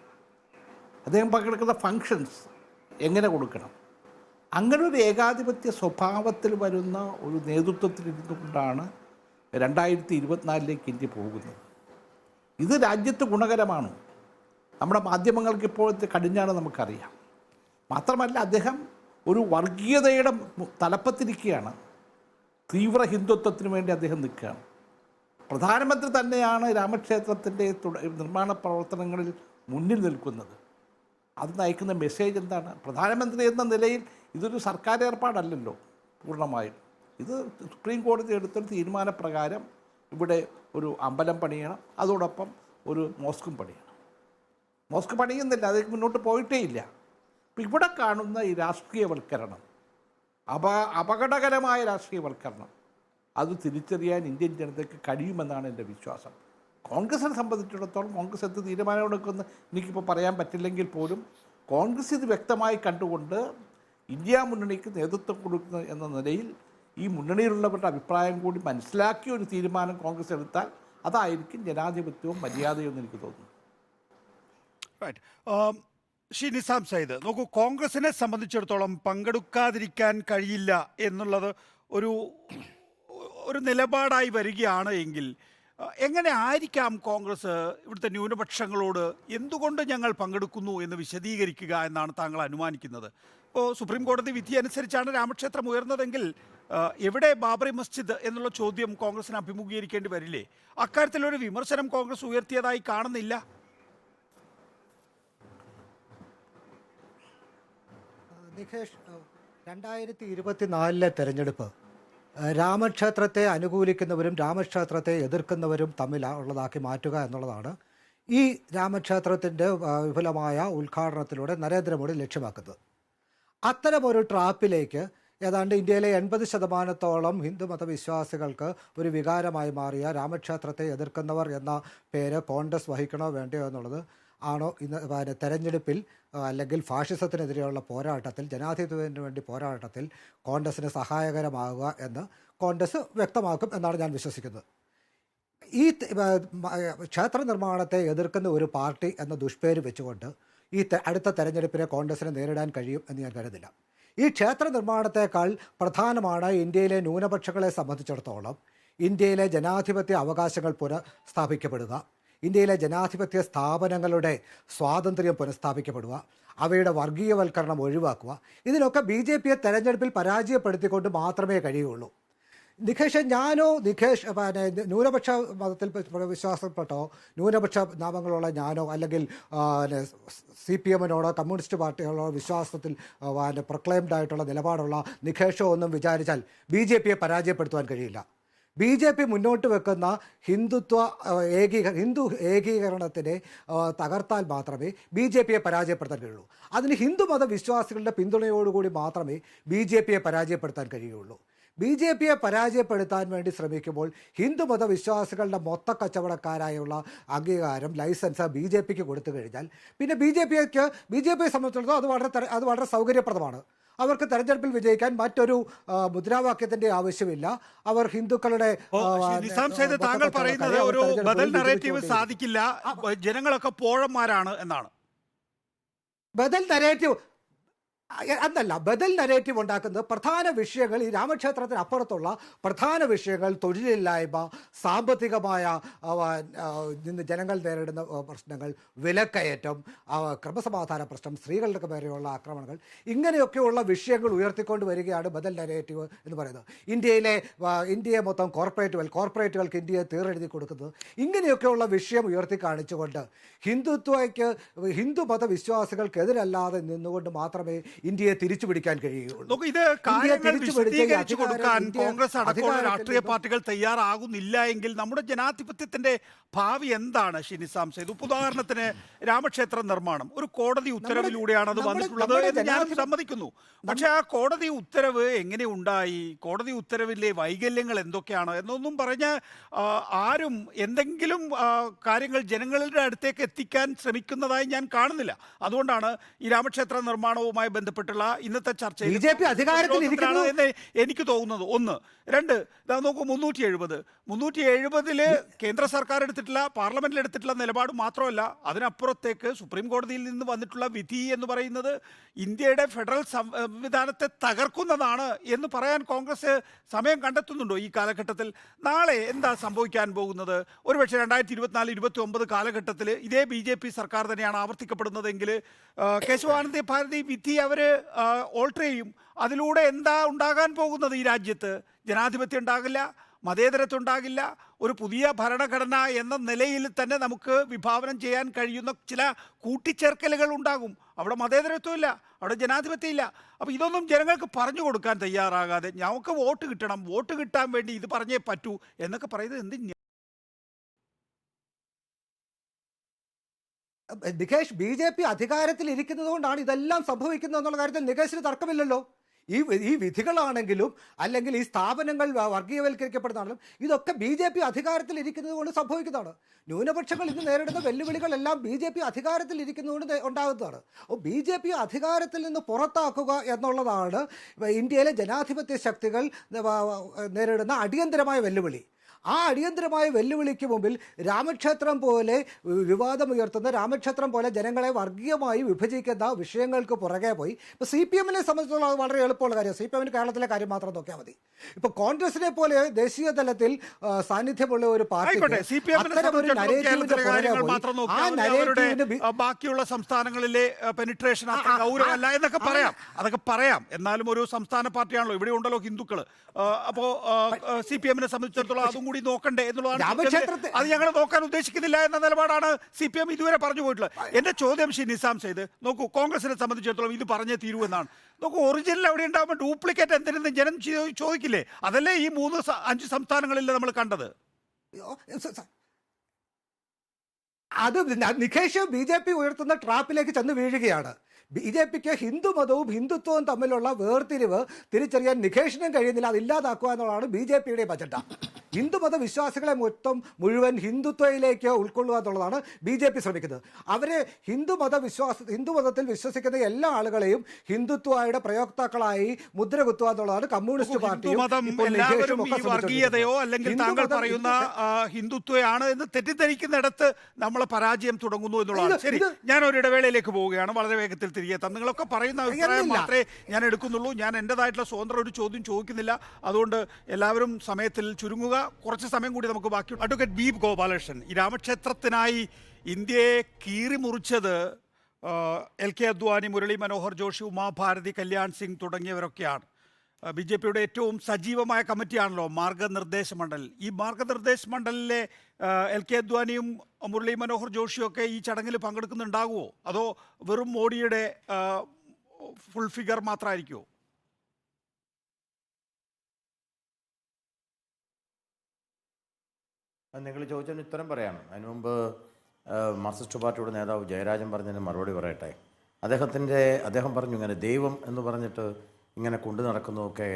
അദ്ദേഹം പങ്കെടുക്കുന്ന ഫങ്ഷൻസ് എങ്ങനെ കൊടുക്കണം, അങ്ങനെ ഒരു ഏകാധിപത്യ സ്വഭാവത്തിൽ വരുന്ന ഒരു നേതൃത്വത്തിലിരുന്നു കൊണ്ടാണ് 2024 ഇന്ത്യ പോകുന്നത്. ഇത് രാജ്യത്ത് ഗുണകരമാണ്. നമ്മുടെ മാധ്യമങ്ങൾക്ക് ഇപ്പോഴത്തെ കടിഞ്ഞാണ് നമുക്കറിയാം. മാത്രമല്ല, അദ്ദേഹം ഒരു വർഗീയതയുടെ തലപ്പത്തിരിക്കുകയാണ്. തീവ്ര ഹിന്ദുത്വത്തിന് വേണ്ടി അദ്ദേഹം നിൽക്കുകയാണ്. പ്രധാനമന്ത്രി തന്നെയാണ് രാമക്ഷേത്രത്തിൻ്റെ നിർമ്മാണ പ്രവർത്തനങ്ങളിൽ മുന്നിൽ നിൽക്കുന്നത്. അത് നയിക്കുന്ന മെസ്സേജ് എന്താണ്? പ്രധാനമന്ത്രി എന്ന നിലയിൽ ഇതൊരു സർക്കാർ ഏർപ്പാടല്ലല്ലോ പൂർണ്ണമായും. ഇത് സുപ്രീം കോടതി എടുത്തൊരു തീരുമാനപ്രകാരം ഇവിടെ ഒരു അമ്പലം പണിയണം, അതോടൊപ്പം ഒരു മോസ്കും പണിയണം. മോസ്ക് പണിയുന്നില്ല, അത് മുന്നോട്ട് പോയിട്ടേ ഇല്ല. അപ്പം ഇവിടെ കാണുന്ന ഈ രാഷ്ട്രീയവൽക്കരണം, അപകടകരമായ രാഷ്ട്രീയവൽക്കരണം, അത് തിരിച്ചറിയാൻ ഇന്ത്യൻ ജനതയ്ക്ക് കഴിയുമെന്നാണ് എൻ്റെ വിശ്വാസം. കോൺഗ്രസിനെ സംബന്ധിച്ചിടത്തോളം കോൺഗ്രസ് എന്ത് തീരുമാനമെടുക്കുമെന്ന് എനിക്കിപ്പോൾ പറയാൻ പറ്റില്ലെങ്കിൽ പോലും കോൺഗ്രസ് ഇത് വ്യക്തമായി കണ്ടുകൊണ്ട് ഇന്ത്യ മുന്നണിക്ക് നേതൃത്വം കൊടുക്കുന്നത് എന്ന നിലയിൽ ഈ മുന്നണിയിലുള്ളവരുടെ അഭിപ്രായം കൂടി മനസ്സിലാക്കിയ ഒരു തീരുമാനം കോൺഗ്രസ് എടുത്താൽ അതായിരിക്കും ജനാധിപത്യവും മര്യാദയും എന്ന് എനിക്ക് തോന്നുന്നു. റൈറ്റ്. ശ്രീ നിസാം സയ്യിദ്, നോക്കൂ, കോൺഗ്രസിനെ സംബന്ധിച്ചിടത്തോളം പങ്കെടുക്കാതിരിക്കാൻ കഴിയില്ല എന്നുള്ളത് ഒരു ഒരു നിലപാടായി വരികയാണ് എങ്കിൽ എങ്ങനെ ആയിരിക്കാം കോൺഗ്രസ് ഇവിടുത്തെ ന്യൂനപക്ഷങ്ങളോട് എന്തുകൊണ്ട് ഞങ്ങൾ പങ്കെടുക്കുന്നു എന്ന് വിശദീകരിക്കുക എന്നാണ് താങ്കൾ അനുമാനിക്കുന്നത്? ഇപ്പോൾ സുപ്രീം കോടതി വിധി അനുസരിച്ചാണ് രാമക്ഷേത്രം ഉയർന്നതെങ്കിൽ എവിടെ ബാബറി മസ്ജിദ് എന്നുള്ള ചോദ്യം കോൺഗ്രസിന് അഭിമുഖീകരിക്കേണ്ടി വരില്ലേ? അക്കാര്യത്തിലൊരു വിമർശനം കോൺഗ്രസ് ഉയർത്തിയതായി കാണുന്നില്ല. നിഖേഷ്, 2024 തെരഞ്ഞെടുപ്പ് രാമക്ഷേത്രത്തെ അനുകൂലിക്കുന്നവരും രാമക്ഷേത്രത്തെ എതിർക്കുന്നവരും ഉള്ളതാക്കി മാറ്റുക എന്നുള്ളതാണ് ഈ രാമക്ഷേത്രത്തിൻ്റെ വിപുലമായ ഉദ്ഘാടനത്തിലൂടെ നരേന്ദ്രമോദി ലക്ഷ്യമാക്കുന്നത്. അത്തരമൊരു ട്രാപ്പിലേക്ക് ഏതാണ്ട് ഇന്ത്യയിലെ 80% ഹിന്ദുമത വിശ്വാസികൾക്ക് ഒരു വികാരമായി മാറിയ രാമക്ഷേത്രത്തെ എതിർക്കുന്നവർ എന്ന പേര് കോൺഗ്രസ് വഹിക്കണോ വേണ്ടയോ എന്നുള്ളത് ആണോ ഇന്ന് തെരഞ്ഞെടുപ്പിൽ അല്ലെങ്കിൽ ഫാഷിസത്തിനെതിരെയുള്ള പോരാട്ടത്തിൽ, ജനാധിപത്യത്തിന് വേണ്ടി പോരാട്ടത്തിൽ കോൺഗ്രസിന് സഹായകരമാകുക എന്ന് കോൺഗ്രസ് വ്യക്തമാക്കും എന്നാണ് ഞാൻ വിശ്വസിക്കുന്നത്. ഈ ക്ഷേത്ര നിർമ്മാണത്തെ എതിർക്കുന്ന ഒരു പാർട്ടി എന്ന ദുഷ്പേര് വെച്ചുകൊണ്ട് അടുത്ത തെരഞ്ഞെടുപ്പിനെ കോൺഗ്രസിനെ നേരിടാൻ കഴിയും എന്ന് ഞാൻ കരുതില്ല. ഈ ക്ഷേത്ര നിർമ്മാണത്തെക്കാൾ പ്രധാനമാണ് ഇന്ത്യയിലെ ന്യൂനപക്ഷങ്ങളെ സംബന്ധിച്ചിടത്തോളം ഇന്ത്യയിലെ ജനാധിപത്യ അവകാശങ്ങൾ പുനഃസ്ഥാപിക്കപ്പെടുക, ഇന്ത്യയിലെ ജനാധിപത്യ സ്ഥാപനങ്ങളുടെ സ്വാതന്ത്ര്യം പുനഃസ്ഥാപിക്കപ്പെടുക, അവയുടെ വർഗീയവൽക്കരണം ഒഴിവാക്കുക. ഇതിനൊക്കെ BJPയെ തെരഞ്ഞെടുപ്പിൽ പരാജയപ്പെടുത്തിക്കൊണ്ട് മാത്രമേ കഴിയുള്ളൂ. നിഖേഷ് ന്യൂനപക്ഷ മതത്തിൽ വിശ്വാസപ്പെട്ടോ ന്യൂനപക്ഷ നാമങ്ങളുള്ള ഞാനോ അല്ലെങ്കിൽ CPMനോടോ കമ്മ്യൂണിസ്റ്റ് പാർട്ടികളോ വിശ്വാസത്തിൽ പ്രൊക്ലെയിംഡ് ആയിട്ടുള്ള നിലപാടുള്ള നിഖേഷോ ഒന്നും വിചാരിച്ചാൽ BJPയെ പരാജയപ്പെടുത്തുവാൻ കഴിയില്ല. BJP മുന്നോട്ട് വെക്കുന്ന ഹിന്ദു ഏകീകരണത്തിനെ തകർത്താൽ മാത്രമേ BJPയെ പരാജയപ്പെടുത്താൻ കഴിയുള്ളൂ. അതിന് ഹിന്ദുമത വിശ്വാസികളുടെ പിന്തുണയോടുകൂടി മാത്രമേ BJPയെ പരാജയപ്പെടുത്താൻ കഴിയുള്ളൂ. BJPയെ പരാജയപ്പെടുത്താൻ വേണ്ടി ശ്രമിക്കുമ്പോൾ ഹിന്ദുമത വിശ്വാസികളുടെ മൊത്ത കച്ചവടക്കാരായുള്ള അംഗീകാരം, ലൈസൻസ് BJPക്ക് കൊടുത്തു കഴിഞ്ഞാൽ പിന്നെ BJPയെ സംബന്ധിച്ചിടത്തോളം അത് വളരെ സൗകര്യപ്രദമാണ്. അവർക്ക് തെരഞ്ഞെടുപ്പിൽ വിജയിക്കാൻ മറ്റൊരു മുദ്രാവാക്യത്തിന്റെ ആവശ്യമില്ല. അവർ ഹിന്ദുക്കളുടെ താങ്കൾ പറയുന്നത് ഒരു ബദൽ നറേറ്റീവ് സാധിക്കില്ല, ജനങ്ങളൊക്കെ പോഴന്മാരാണ് എന്നാണ്. ബദൽ നറേറ്റീവ് എന്നല്ല, ബദൽ നരേറ്റീവ് ഉണ്ടാക്കുന്നത് പ്രധാന വിഷയങ്ങൾ, ഈ രാമക്ഷേത്രത്തിന് അപ്പുറത്തുള്ള പ്രധാന വിഷയങ്ങൾ, തൊഴിലില്ലായ്മ, സാമ്പത്തികമായ ജനങ്ങൾ നേരിടുന്ന പ്രശ്നങ്ങൾ, വിലക്കയറ്റം, ക്രമസമാധാന പ്രശ്നം, സ്ത്രീകളുടെ മേലെയുള്ള ആക്രമണങ്ങൾ, ഇങ്ങനെയൊക്കെയുള്ള വിഷയങ്ങൾ ഉയർത്തിക്കൊണ്ട് വരികയാണ് ബദൽ നരേറ്റീവ് എന്ന് പറയുന്നത്. ഇന്ത്യയെ മൊത്തം കോർപ്പറേറ്റുകൾക്ക് ഇന്ത്യയെ തീരെഴുതി കൊടുക്കുന്നത്, ഇങ്ങനെയൊക്കെയുള്ള വിഷയം ഉയർത്തി കാണിച്ചുകൊണ്ട് ഹിന്ദുമത വിശ്വാസികൾക്കെതിരല്ലാതെ നിന്നുകൊണ്ട് മാത്രമേ ഇന്ത്യയെ തിരിച്ചു പിടിക്കാൻ കഴിയുള്ളൂ. ഇത് കാര്യങ്ങൾ വിശദീകരിച്ചു കൊടുക്കാൻ കോൺഗ്രസ് അടക്കമുള്ള രാഷ്ട്രീയ പാർട്ടികൾ തയ്യാറാകുന്നില്ല എങ്കിൽ നമ്മുടെ ജനാധിപത്യത്തിന്റെ ഭാവി എന്താണ്? നിസാം സയ്യിദ്, ഉദാഹരണത്തിന് രാമക്ഷേത്ര നിർമ്മാണം ഒരു കോടതി ഉത്തരവിലൂടെയാണ് അത് വന്നിട്ടുള്ളത് എന്ന് ഞാൻ സമ്മതിക്കുന്നു. പക്ഷെ ആ കോടതി ഉത്തരവ് എങ്ങനെ ഉണ്ടായി, കോടതി ഉത്തരവിലെ വൈകല്യങ്ങൾ എന്തൊക്കെയാണ് എന്നൊന്നും പറഞ്ഞ് ആരും എന്തെങ്കിലും കാര്യങ്ങൾ ജനങ്ങളുടെ അടുത്തേക്ക് എത്തിക്കാൻ ശ്രമിക്കുന്നതായി ഞാൻ കാണുന്നില്ല. അതുകൊണ്ടാണ് ഈ രാമക്ഷേത്ര നിർമ്മാണവുമായി ബന്ധപ്പെട്ടുള്ള ഇന്നത്തെ ചർച്ചയിൽ എന്ന് എനിക്ക് തോന്നുന്നത്. ഒന്ന്. രണ്ട്, നോക്കൂ, 370 കേന്ദ്ര സർക്കാർ എടുത്തിട്ടുള്ള, പാർലമെന്റിൽ എടുത്തിട്ടുള്ള നിലപാട് മാത്രമല്ല, അതിനപ്പുറത്തേക്ക് സുപ്രീം കോടതിയിൽ നിന്ന് വന്നിട്ടുള്ള വിധി എന്ന് പറയുന്നത് ഇന്ത്യയുടെ ഫെഡറൽ സംവിധാനത്തെ തകർക്കുന്നതാണ് എന്ന് പറയാൻ കോൺഗ്രസ് സമയം കണ്ടെത്തുന്നുണ്ടോ ഈ കാലഘട്ടത്തിൽ? നാളെ എന്താ സംഭവിക്കാൻ പോകുന്നത്? ഒരുപക്ഷെ 2024-29 കാലഘട്ടത്തിൽ ഇതേ BJP സർക്കാർ തന്നെയാണ് ആവർത്തിക്കപ്പെടുന്നതെങ്കിൽ കേശവാനന്ദ ഭാരതി വിധി അവർ ഓൾട്ടർ ചെയ്യും. അതിലൂടെ എന്താ ഉണ്ടാകാൻ പോകുന്നത്? ഈ രാജ്യത്ത് ജനാധിപത്യം ഉണ്ടാകില്ല, മതേതരത്വം ഉണ്ടാകില്ല. ഒരു പുതിയ ഭരണഘടന എന്ന നിലയിൽ തന്നെ നമുക്ക് വിഭാവനം ചെയ്യാൻ കഴിയുന്ന ചില കൂട്ടിച്ചേർക്കലുകൾ ഉണ്ടാകും. അവിടെ മതേതരത്വം ഇല്ല, അവിടെ ജനാധിപത്യം ഇല്ല. അപ്പോൾ ഇതൊന്നും ജനങ്ങൾക്ക് പറഞ്ഞു കൊടുക്കാൻ തയ്യാറാകാതെ ഞങ്ങൾക്ക് വോട്ട് കിട്ടണം, വോട്ട് കിട്ടാൻ വേണ്ടി ഇത് പറഞ്ഞേ പറ്റൂ എന്നൊക്കെ പറയുന്നത് എന്ത്? നികേഷ്, BJP അധികാരത്തിൽ ഇരിക്കുന്നത് കൊണ്ടാണ് ഇതെല്ലാം സംഭവിക്കുന്നത് എന്നുള്ള കാര്യത്തിൽ നികേഷിന് തർക്കമില്ലല്ലോ. ഈ വിധികളാണെങ്കിലും അല്ലെങ്കിൽ ഈ സ്ഥാപനങ്ങൾ വർഗീയവൽക്കരിക്കപ്പെടുന്നതാണെങ്കിലും ഇതൊക്കെ BJP അധികാരത്തിൽ ഇരിക്കുന്നത് കൊണ്ട് സംഭവിക്കുന്നതാണ്. ന്യൂനപക്ഷങ്ങൾ ഇന്ന് നേരിടുന്ന വെല്ലുവിളികളെല്ലാം BJP അധികാരത്തിൽ ഇരിക്കുന്നതുകൊണ്ട് ഉണ്ടാകുന്നതാണ്. അപ്പോൾ BJP അധികാരത്തിൽ നിന്ന് പുറത്താക്കുക എന്നുള്ളതാണ് ഇന്ത്യയിലെ ജനാധിപത്യ ശക്തികൾ നേരിടുന്ന അടിയന്തരമായ വെല്ലുവിളി. ആ അടിയന്തരമായ വെല്ലുവിളിക്ക് മുമ്പിൽ രാമക്ഷേത്രം പോലെ വിവാദമുയർത്തുന്ന, രാമക്ഷേത്രം പോലെ ജനങ്ങളെ വർഗീയമായി വിഭജിക്കുന്ന വിഷയങ്ങൾക്ക് പുറകെ പോയി ഇപ്പോൾ CPM-നെ സംബന്ധിച്ചുള്ള വളരെ എളുപ്പമുള്ള കാര്യം, CPM-ന് കേരളത്തിലെ കാര്യം മാത്രം നോക്കിയാൽ മതി. ഇപ്പോൾ കോൺഗ്രസിനെ പോലെ ദേശീയ തലത്തിൽ സാന്നിധ്യമുള്ള ഒരു പാർട്ടി ബാക്കിയുള്ള സംസ്ഥാനങ്ങളിലെ പെനിട്രേഷൻ ഗൗരവമല്ല എന്നൊക്കെ പറയാം, അതൊക്കെ പറയാം. എന്നാലും ഒരു സംസ്ഥാന പാർട്ടിയാണല്ലോ, ഇവിടെ ഉണ്ടല്ലോ ഹിന്ദുക്കൾ. അപ്പോൾ CPM-നെ സംബന്ധിച്ചിടത്തോളം അതും കൂടി നോക്കണ്ടേ എന്നുള്ളതാണ്. അത് ഞങ്ങൾ നോക്കാൻ ഉദ്ദേശിക്കുന്നില്ല എന്ന നിലപാടാണ് CPM ഇതുവരെ പറഞ്ഞു പോയിട്ടുള്ളത്. എന്റെ ചോദ്യം നിസാം ചെയ്ത് നോക്കൂ, കോൺഗ്രസിനെ സംബന്ധിച്ചിടത്തോളം ഇത് പറഞ്ഞേ തീരൂ എന്നാണ്. നോക്കൂ, ഒറിജിനൽ എവിടെ ഉണ്ടാകുമ്പോൾ ഡ്യൂപ്ലിക്കേറ്റ് എന്തിനെന്ന് ജനം ചോദിക്കില്ലേ? അതല്ലേ ഈ 3-5 സംസ്ഥാനങ്ങളിൽ നമ്മൾ കണ്ടത്. അത് നിഖേഷ് BJP ഉയർത്തുന്ന ട്രാപ്പിലേക്ക് ചെന്ന് വീഴുകയാണ്. BJPക്ക് ഹിന്ദുമതവും ഹിന്ദുത്വവും തമ്മിലുള്ള വേർതിരിവ് തിരിച്ചറിയാൻ നിഖേഷിനും കഴിയുന്നില്ല. അത് ഇല്ലാതാക്കുക എന്നുള്ളതാണ് BJPയുടെ അജണ്ട. ഹിന്ദുമത വിശ്വാസികളെ മുഴുവൻ ഹിന്ദുത്വയിലേക്ക് ഉൾക്കൊള്ളുക എന്നുള്ളതാണ് BJP ശ്രമിക്കുന്നത്. അവരെ ഹിന്ദുമതത്തിൽ വിശ്വസിക്കുന്ന എല്ലാ ആളുകളെയും ഹിന്ദുത്വയുടെ പ്രയോക്താക്കളായി മുദ്ര കുത്തുക എന്നുള്ളതാണ് കമ്മ്യൂണിസ്റ്റ് പാർട്ടിയും വർഗീയതയോ അല്ലെങ്കിൽ താങ്കൾ പറയുന്ന ഹിന്ദുത്വയാണ് എന്ന് തെറ്റിദ്ധരിക്കുന്നിടത്ത് നമ്മൾ പരാജയം തുടങ്ങുന്നു എന്നുള്ളതാണ്. ശരി, ഞാൻ ഒരു ഇടവേളയിലേക്ക് പോവുകയാണ്. വളരെ വേഗത്തിൽ തിരികെ എത്താം. നിങ്ങളൊക്കെ പറയുന്ന അഭിപ്രായം മാത്രമേ ഞാൻ എടുക്കുന്നുള്ളൂ. ഞാൻ എൻ്റെതായിട്ടുള്ള സ്വതന്ത്ര ഒരു ചോദ്യം ചോദിക്കുന്നില്ല. അതുകൊണ്ട് എല്ലാവരും സമയത്തിൽ ചുരുങ്ങുക. കുറച്ച് സമയം കൂടി നമുക്ക് ബാക്കി. അഡ്വക്കേറ്റ് ബി ഗോപാലകൃഷ്ണൻ, ഈ രാമക്ഷേത്രത്തിനായി ഇന്ത്യയെ കീറി മുറിച്ചത് LK അദ്വാനി, മുരളി മനോഹർ ജോഷി, ഉമാഭാരതി, കല്യാൺ സിംഗ് തുടങ്ങിയവരൊക്കെയാണ്. BJPയുടെ ഏറ്റവും സജീവമായ കമ്മിറ്റിയാണല്ലോ മാർഗനിർദ്ദേശ മണ്ഡൽ. ഈ മാർഗനിർദ്ദേശ മണ്ഡലിലെ LK അദ്വാനിയും മുരളി മനോഹർ ജോഷിയും ഒക്കെ ഈ ചടങ്ങിൽ പങ്കെടുക്കുന്നുണ്ടാകുമോ? അതോ വെറും മോഡിയുടെ ഫുൾ ഫിഗർ മാത്രമായിരിക്കുമോ? നിങ്ങൾ ചോദിച്ചതിന് ഉത്തരം പറയാം. അതിന് മുമ്പ് മാർക്സിസ്റ്റ് പാർട്ടിയുടെ നേതാവ് ജയരാജൻ പറഞ്ഞതിന് മറുപടി പറയട്ടെ. അദ്ദേഹം പറഞ്ഞു, ഇങ്ങനെ ദൈവം എന്ന് പറഞ്ഞിട്ട് ഇങ്ങനെ കൊണ്ടു നടക്കുന്നതൊക്കെ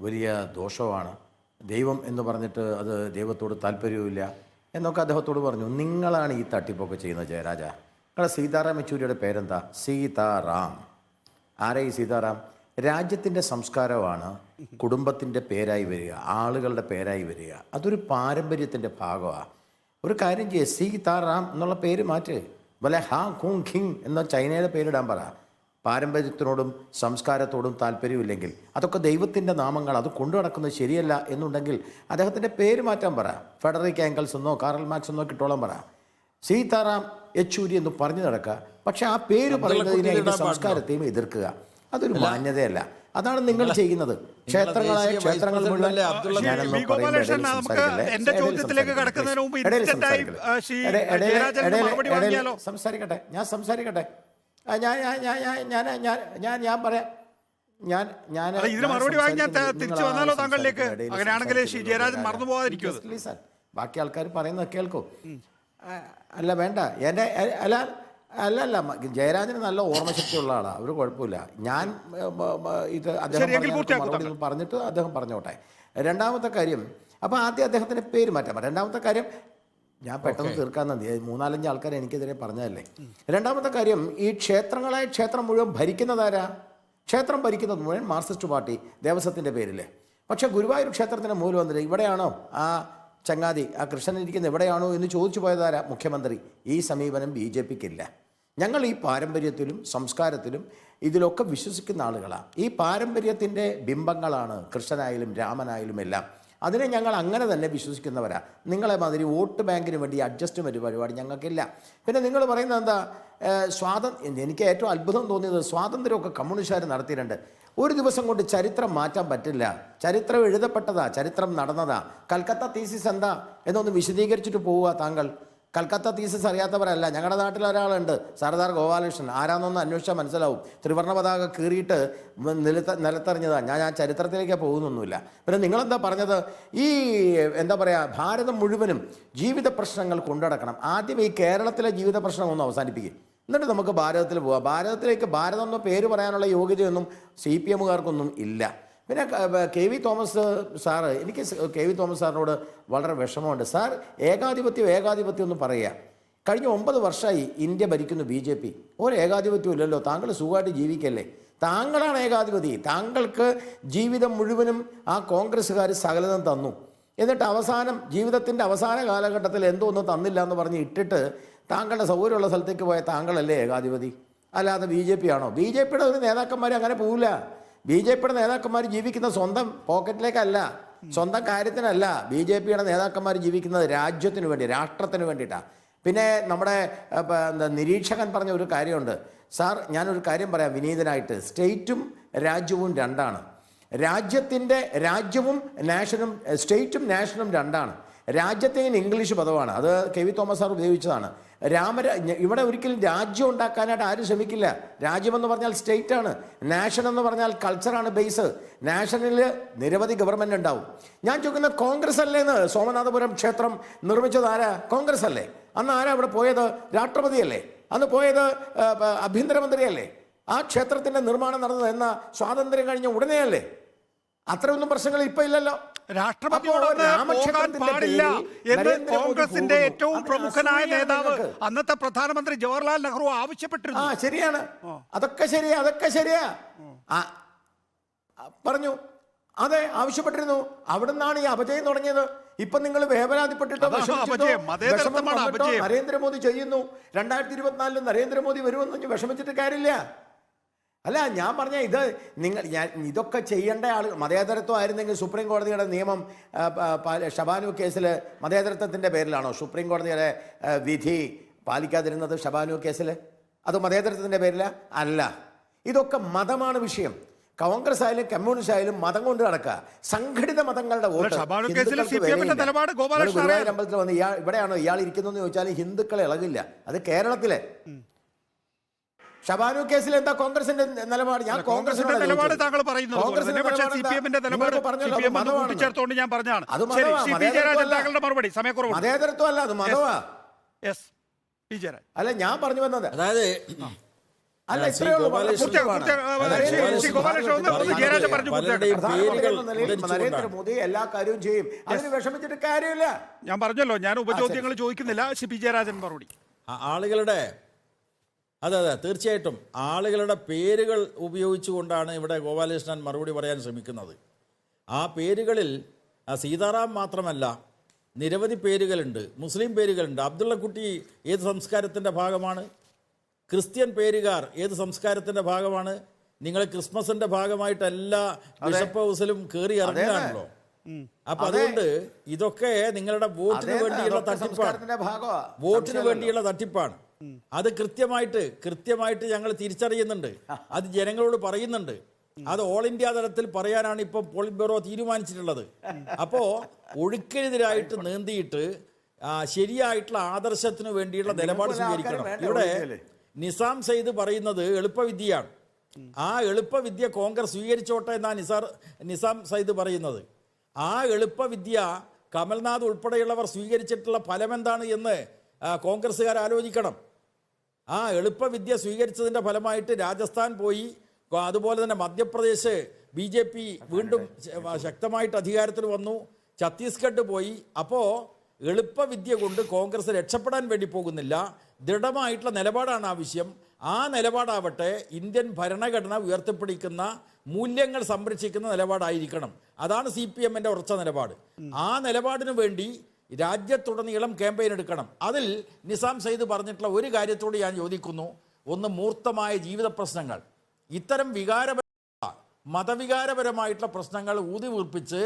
വലിയ ദോഷമാണ്, ദൈവം എന്ന് പറഞ്ഞിട്ട് അത് ദൈവത്തോട് താല്പര്യവുമില്ല എന്നൊക്കെ അദ്ദേഹത്തോട് പറഞ്ഞു. നിങ്ങളാണ് ഈ തട്ടിപ്പൊക്കെ ചെയ്യുന്നത് ജയരാജ. നിങ്ങളുടെ സീതാറാം യെച്ചൂരിയുടെ പേരെന്താ? സീതാറാം. ആരാ ഈ സീതാറാം? രാജ്യത്തിൻ്റെ സംസ്കാരമാണ് കുടുംബത്തിൻ്റെ പേരായി വരിക, ആളുകളുടെ പേരായി വരിക. അതൊരു പാരമ്പര്യത്തിൻ്റെ ഭാഗമാണ്. ഒരു കാര്യം ചെയ്യുക, സീതാറാം എന്നുള്ള പേര് മാറ്റ്. വല്ല ഹാ ഖൂങ് ഖിങ് എന്ന ചൈനയുടെ പേരിടാൻ പറ. പാരമ്പര്യത്തിനോടും സംസ്കാരത്തോടും താല്പര്യമില്ലെങ്കിൽ, അതൊക്കെ ദൈവത്തിൻ്റെ നാമങ്ങൾ, അത് കൊണ്ടു നടക്കുന്നത് ശരിയല്ല എന്നുണ്ടെങ്കിൽ അദ്ദേഹത്തിൻ്റെ പേര് മാറ്റാൻ പറ. ഫെഡറിക് ആംഗൽസ് എന്നോ കാറൽ മാർക്സ് എന്നോ കിട്ടോളം പറ. സീതാറാം യെച്ചൂരി എന്ന് പറഞ്ഞു നടക്കുക. പക്ഷെ ആ പേര് പറയുന്നതിനെ അതിൻ്റെ സംസ്കാരത്തെയും എതിർക്കുക. അതൊരു മാന്യതയല്ല. അതാണ് നിങ്ങൾ ചെയ്യുന്നത്. ക്ഷേത്രങ്ങളായ ക്ഷേത്രങ്ങൾ മുഴുവൻ സംസാരിക്കട്ടെ. ഞാൻ സംസാരിക്കട്ടെ. ഞാൻ പറയാം. ബാക്കി ആൾക്കാർ പറയുന്നത് കേൾക്കൂ. അല്ല വേണ്ട, എൻ്റെ അല്ല ജയരാജന് നല്ല ഓർമ്മശക്തിയുള്ള ആളാണ്, ഒരു കുഴപ്പമില്ല. ഞാൻ ഇത് അദ്ദേഹം പറഞ്ഞിട്ട് അദ്ദേഹം പറഞ്ഞോട്ടെ. രണ്ടാമത്തെ കാര്യം, അപ്പോൾ ആദ്യം അദ്ദേഹത്തിൻ്റെ പേര് മാറ്റാം. രണ്ടാമത്തെ കാര്യം, ഞാൻ പെട്ടെന്ന് തീർക്കാൻ 3-4 ആൾക്കാർ എനിക്കെതിരെ പറഞ്ഞതല്ലേ. രണ്ടാമത്തെ കാര്യം, ഈ ക്ഷേത്രങ്ങളായ ക്ഷേത്രം മുഴുവൻ ഭരിക്കുന്നതാരാ? ക്ഷേത്രം ഭരിക്കുന്നത് മുഴുവൻ മാർക്സിസ്റ്റ് പാർട്ടി ദേവസ്വത്തിൻ്റെ പേരില്ലേ. പക്ഷേ ഗുരുവായൂർ ക്ഷേത്രത്തിൻ്റെ മൂലമന്ത്രി ഇവിടെയാണോ? ആ ചങ്ങാതി, ആ കൃഷ്ണൻ ഇരിക്കുന്നത് എവിടെയാണോ എന്ന് ചോദിച്ചു പോയതാരാ? മുഖ്യമന്ത്രി. ഈ സമീപനം BJPക്കില്ല. ഞങ്ങൾ ഈ പാരമ്പര്യത്തിലും സംസ്കാരത്തിലും ഇതിലൊക്കെ വിശ്വസിക്കുന്ന ആളുകളാണ്. ഈ പാരമ്പര്യത്തിൻ്റെ ബിംബങ്ങളാണ് കൃഷ്ണനായാലും രാമനായാലും എല്ലാം. അതിനെ ഞങ്ങൾ അങ്ങനെ തന്നെ വിശ്വസിക്കുന്നവരാണ്. നിങ്ങളെ മാതിരി വോട്ട് ബാങ്കിന് വേണ്ടി അഡ്ജസ്റ്റ്മെൻറ്റ് പരിപാടി ഞങ്ങൾക്കില്ല. പിന്നെ നിങ്ങൾ പറയുന്നത് എന്താ? എനിക്ക് ഏറ്റവും അത്ഭുതം തോന്നിയത് സ്വാതന്ത്ര്യമൊക്കെ കമ്മ്യൂണിസ്റ്റുകാർ നടത്തിയിട്ടുണ്ട്. ഒരു ദിവസം കൊണ്ട് ചരിത്രം മാറ്റാൻ പറ്റില്ല. ചരിത്രം എഴുതപ്പെട്ടതാ, ചരിത്രം നടന്നതാ. കൽക്കത്ത തീസിസ് എന്താ എന്നൊന്ന് വിശദീകരിച്ചിട്ട് പോവുക താങ്കൾ. കൽക്കത്ത തീസിസ് അറിയാത്തവരല്ല. ഞങ്ങളുടെ നാട്ടിൽ ഒരാളുണ്ട്, സർദാർ ഗോപാലകൃഷ്ണൻ. ആരാന്നൊന്ന് അന്വേഷിച്ചാൽ മനസ്സിലാവും. ത്രിവർണ്ണ പതാക കീറിയിട്ട് നിലത്തെറിഞ്ഞതാണ്. ഞാൻ ആ ചരിത്രത്തിലേക്ക് പോകുന്നൊന്നുമില്ല. പിന്നെ നിങ്ങളെന്താ പറഞ്ഞത്? ഈ എന്താ പറയുക, ഭാരതം മുഴുവനും ജീവിത പ്രശ്നങ്ങൾ കൊണ്ടുനടക്കണം. ആദ്യം ഈ കേരളത്തിലെ ജീവിത പ്രശ്നം ഒന്ന് അവസാനിപ്പിക്കും. എന്നിട്ട് നമുക്ക് ഭാരതത്തിൽ പോവാം. ഭാരതത്തിലേക്ക് ഭാരതം എന്ന പേര് പറയാനുള്ള യോഗ്യതയൊന്നും CPM-കാർക്കൊന്നും ഇല്ല. പിന്നെ KV തോമസ് സാറ്, എനിക്ക് KV തോമസ് സാറിനോട് വളരെ വിഷമമുണ്ട്. സാർ ഏകാധിപത്യം എന്ന് പറയുക. കഴിഞ്ഞ 9 വർഷമായി ഇന്ത്യ ഭരിക്കുന്നു BJP. ഒരു ഏകാധിപത്യവും ഇല്ലല്ലോ. താങ്കൾ സുഖമായിട്ട് ജീവിക്കല്ലേ? താങ്കളാണ് ഏകാധിപതി. താങ്കൾക്ക് ജീവിതം മുഴുവനും ആ കോൺഗ്രസ്സുകാർ സകലതും തന്നു. എന്നിട്ട് ജീവിതത്തിൻ്റെ അവസാന കാലഘട്ടത്തിൽ എന്തോ ഒന്നും തന്നില്ല എന്ന് പറഞ്ഞ് ഇട്ടിട്ട് താങ്കളുടെ സൗകര്യമുള്ള സ്ഥലത്തേക്ക് പോയ താങ്കളല്ലേ ഏകാധിപതി? അല്ലാതെ BJP ആണോ? BJPയുടെ ഒരു നേതാക്കന്മാർ അങ്ങനെ പോവില്ല. BJPയുടെ നേതാക്കന്മാർ ജീവിക്കുന്ന സ്വന്തം പോക്കറ്റിലേക്കല്ല, സ്വന്തം കാര്യത്തിനല്ല. BJPയുടെ നേതാക്കന്മാർ ജീവിക്കുന്നത് രാജ്യത്തിന് വേണ്ടി, രാഷ്ട്രത്തിന് വേണ്ടിയിട്ടാണ്. പിന്നെ നമ്മുടെ നിരീക്ഷകൻ പറഞ്ഞ ഒരു കാര്യമുണ്ട്. സാർ, ഞാനൊരു കാര്യം പറയാം വിനീതനായിട്ട്. സ്റ്റേറ്റും രാജ്യവും രണ്ടാണ്. രാജ്യവും നാഷനും, സ്റ്റേറ്റും നാഷനും രണ്ടാണ്. രാജ്യത്തിന് ഇംഗ്ലീഷ് പദമാണ്, അത് KV തോമസ് സാർ ഉപയോഗിച്ചതാണ്. ഇവിടെ ഒരിക്കലും രാജ്യം ഉണ്ടാക്കാനായിട്ട് ആരും ശ്രമിക്കില്ല. രാജ്യമെന്ന് പറഞ്ഞാൽ സ്റ്റേറ്റാണ്, നാഷൻ എന്ന് പറഞ്ഞാൽ കൾച്ചറാണ് ബേസ്. നാഷനിൽ നിരവധി ഗവൺമെൻറ് ഉണ്ടാവും. ഞാൻ ചോദിക്കുന്നത് കോൺഗ്രസ് അല്ലേന്ന്? സോമനാഥപുരം ക്ഷേത്രം നിർമ്മിച്ചത് ആരാ? കോൺഗ്രസ് അല്ലേ? അന്ന് ആരാ അവിടെ പോയത്? രാഷ്ട്രപതിയല്ലേ? അന്ന് പോയത് ആഭ്യന്തരമന്ത്രിയല്ലേ? ആ ക്ഷേത്രത്തിൻ്റെ നിർമ്മാണം നടന്നത് എന്നാ? സ്വാതന്ത്ര്യം കഴിഞ്ഞ ഉടനെയല്ലേ? അത്രയൊന്നും പ്രശ്നങ്ങൾ ഇപ്പൊ ഇല്ലല്ലോ. രാഷ്ട്രപതിയോട് പോകാൻ പാടില്ല എന്ന് കോൺഗ്രസിന്റെ ഏറ്റവും പ്രമുഖനായ നേതാവ് അന്നത്തെ പ്രധാനമന്ത്രി ജവഹർലാൽ നെഹ്റു ആവശ്യപ്പെട്ടിരുന്നു. ശരിയാണ്, അതൊക്കെ ശരിയാ പറഞ്ഞു. അതെ, ആവശ്യപ്പെട്ടിരുന്നു. അവിടെ നിന്നാണ് ഈ അപജയം തുടങ്ങിയത്. ഇപ്പൊ നിങ്ങൾ വേവലാതിപ്പെട്ടിട്ടോ നരേന്ദ്രമോദി ചെയ്യുന്നു, 2024 നരേന്ദ്രമോദി വരുമെന്ന് വിഷമിച്ചിട്ട് കാര്യമില്ല. അല്ല, ഞാൻ പറഞ്ഞ ഇതൊക്കെ ചെയ്യേണ്ട ആളുകൾ. മതേതരത്വം ആയിരുന്നെങ്കിൽ സുപ്രീം കോടതിയുടെ നിയമം ഷബാനു കേസിൽ മതേതരത്വത്തിൻ്റെ പേരിലാണോ സുപ്രീം കോടതിയുടെ വിധി പാലിക്കാതിരുന്നത്? ഷബാനു കേസിൽ അത് മതേതരത്വത്തിൻ്റെ പേരില അല്ല. ഇതൊക്കെ മതമാണ് വിഷയം. കോൺഗ്രസ് ആയാലും കമ്മ്യൂണിസ്റ്റ് ആയാലും മതം കൊണ്ട് നടക്കുക. സംഘടിത മതങ്ങളുടെ വോട്ട് അമ്പലത്തിൽ വന്ന് ഇവിടെയാണോ ഇയാൾ ഇരിക്കുന്നതെന്ന് ചോദിച്ചാൽ ഹിന്ദുക്കളെ ഇളകില്ല. അത് കേരളത്തിലെ ഷബാനു കേസിൽ എന്താ കോൺഗ്രസിന്റെ നിലപാട്? ഞാൻ കോൺഗ്രസിന്റെ നിലപാട് താങ്കൾ പറയുന്നത് ഞാൻ പറഞ്ഞാണ്. മതേതരത്വം അല്ല, അത് മതമാ. അല്ല, ഞാൻ പറഞ്ഞു വന്നത് അതായത് നരേന്ദ്രമോദി എല്ലാ കാര്യവും ചെയ്യും, അതിന് വിഷമിച്ചിട്ട് കാര്യമില്ല. ഞാൻ പറഞ്ഞല്ലോ, ഞാൻ ഉപചോദ്യങ്ങൾ ചോദിക്കുന്നില്ല. പി ജയരാജൻ മറുപടി. ആളുകളുടെ അതെ തീർച്ചയായിട്ടും ആളുകളുടെ പേരുകൾ ഉപയോഗിച്ചുകൊണ്ടാണ് ഇവിടെ ഗോപാലകൃഷ്ണൻ മറുപടി പറയാൻ ശ്രമിക്കുന്നത്. ആ പേരുകളിൽ സീതാറാം മാത്രമല്ല, നിരവധി പേരുകളുണ്ട്, മുസ്ലിം പേരുകളുണ്ട്. അബ്ദുള്ളക്കുട്ടി ഏത് സംസ്കാരത്തിൻ്റെ ഭാഗമാണ്? ക്രിസ്ത്യൻ പേരുകാർ ഏത് സംസ്കാരത്തിൻ്റെ ഭാഗമാണ്? നിങ്ങൾ ക്രിസ്മസിൻ്റെ ഭാഗമായിട്ട് എല്ലാ ബിഷപ്പ് ഹൗസിലും കയറി ഇറങ്ങുകയാണല്ലോ. അപ്പൊ അതുകൊണ്ട് ഇതൊക്കെ നിങ്ങളുടെ വോട്ടിന് വേണ്ടിയുള്ള തട്ടിപ്പാണ്. അത് കൃത്യമായിട്ട് ഞങ്ങൾ തിരിച്ചറിയുന്നുണ്ട്. അത് ജനങ്ങളോട് പറയുന്നുണ്ട്. അത് ഓൾ ഇന്ത്യ തലത്തിൽ പറയാനാണ് ഇപ്പം പോളിറ്റ് ബ്യൂറോ തീരുമാനിച്ചിട്ടുള്ളത്. അപ്പോൾ ഒഴുക്കിനെതിരായിട്ട് നീന്തിയിട്ട് ശരിയായിട്ടുള്ള ആദർശത്തിന് വേണ്ടിയുള്ള നിലപാട് സ്വീകരിക്കണം. ഇവിടെ നിസാം സെയ്ദ് പറയുന്നത് എളുപ്പവിദ്യയാണ്. ആ എളുപ്പവിദ്യ കോൺഗ്രസ് സ്വീകരിച്ചോട്ടെ എന്നാണ് നിസാം സെയ്ദ് പറയുന്നത്. ആ എളുപ്പവിദ്യ കമൽനാഥ് ഉൾപ്പെടെയുള്ളവർ സ്വീകരിച്ചിട്ടുള്ള ഫലമെന്താണ് എന്ന് കോൺഗ്രസ്സുകാർ ആലോചിക്കണം. ആ എളുപ്പവിദ്യ സ്വീകരിച്ചതിൻ്റെ ഫലമായിട്ട് രാജസ്ഥാൻ പോയി, അതുപോലെ തന്നെ മധ്യപ്രദേശ് BJP വീണ്ടും ശക്തമായിട്ട് അധികാരത്തിൽ വന്നു, ഛത്തീസ്ഗഡ് പോയി. അപ്പോൾ എളുപ്പവിദ്യ കൊണ്ട് കോൺഗ്രസ് രക്ഷപ്പെടാൻ വേണ്ടി പോകുന്നില്ല. ദൃഢമായിട്ടുള്ള നിലപാടാണ് ആവശ്യം. ആ നിലപാടാവട്ടെ ഇന്ത്യൻ ഭരണഘടന ഉയർത്തിപ്പിടിക്കുന്ന മൂല്യങ്ങൾ സംരക്ഷിക്കുന്ന നിലപാടായിരിക്കണം. അതാണ് CPM-ന്റെ ഉറച്ച നിലപാട്. ആ നിലപാടിനു വേണ്ടി രാജ്യത്തുടനീളം ക്യാമ്പയിൻ എടുക്കണം. അതിൽ നിസാം സെയ്ദ് പറഞ്ഞിട്ടുള്ള ഒരു കാര്യത്തോട് ഞാൻ യോജിക്കുന്നു. ഒന്ന്, മൂർത്തമായ ജീവിത പ്രശ്നങ്ങൾ, ഇത്തരം മതവികാരപരമായിട്ടുള്ള പ്രശ്നങ്ങൾ ഊതി വീർപ്പിച്ച്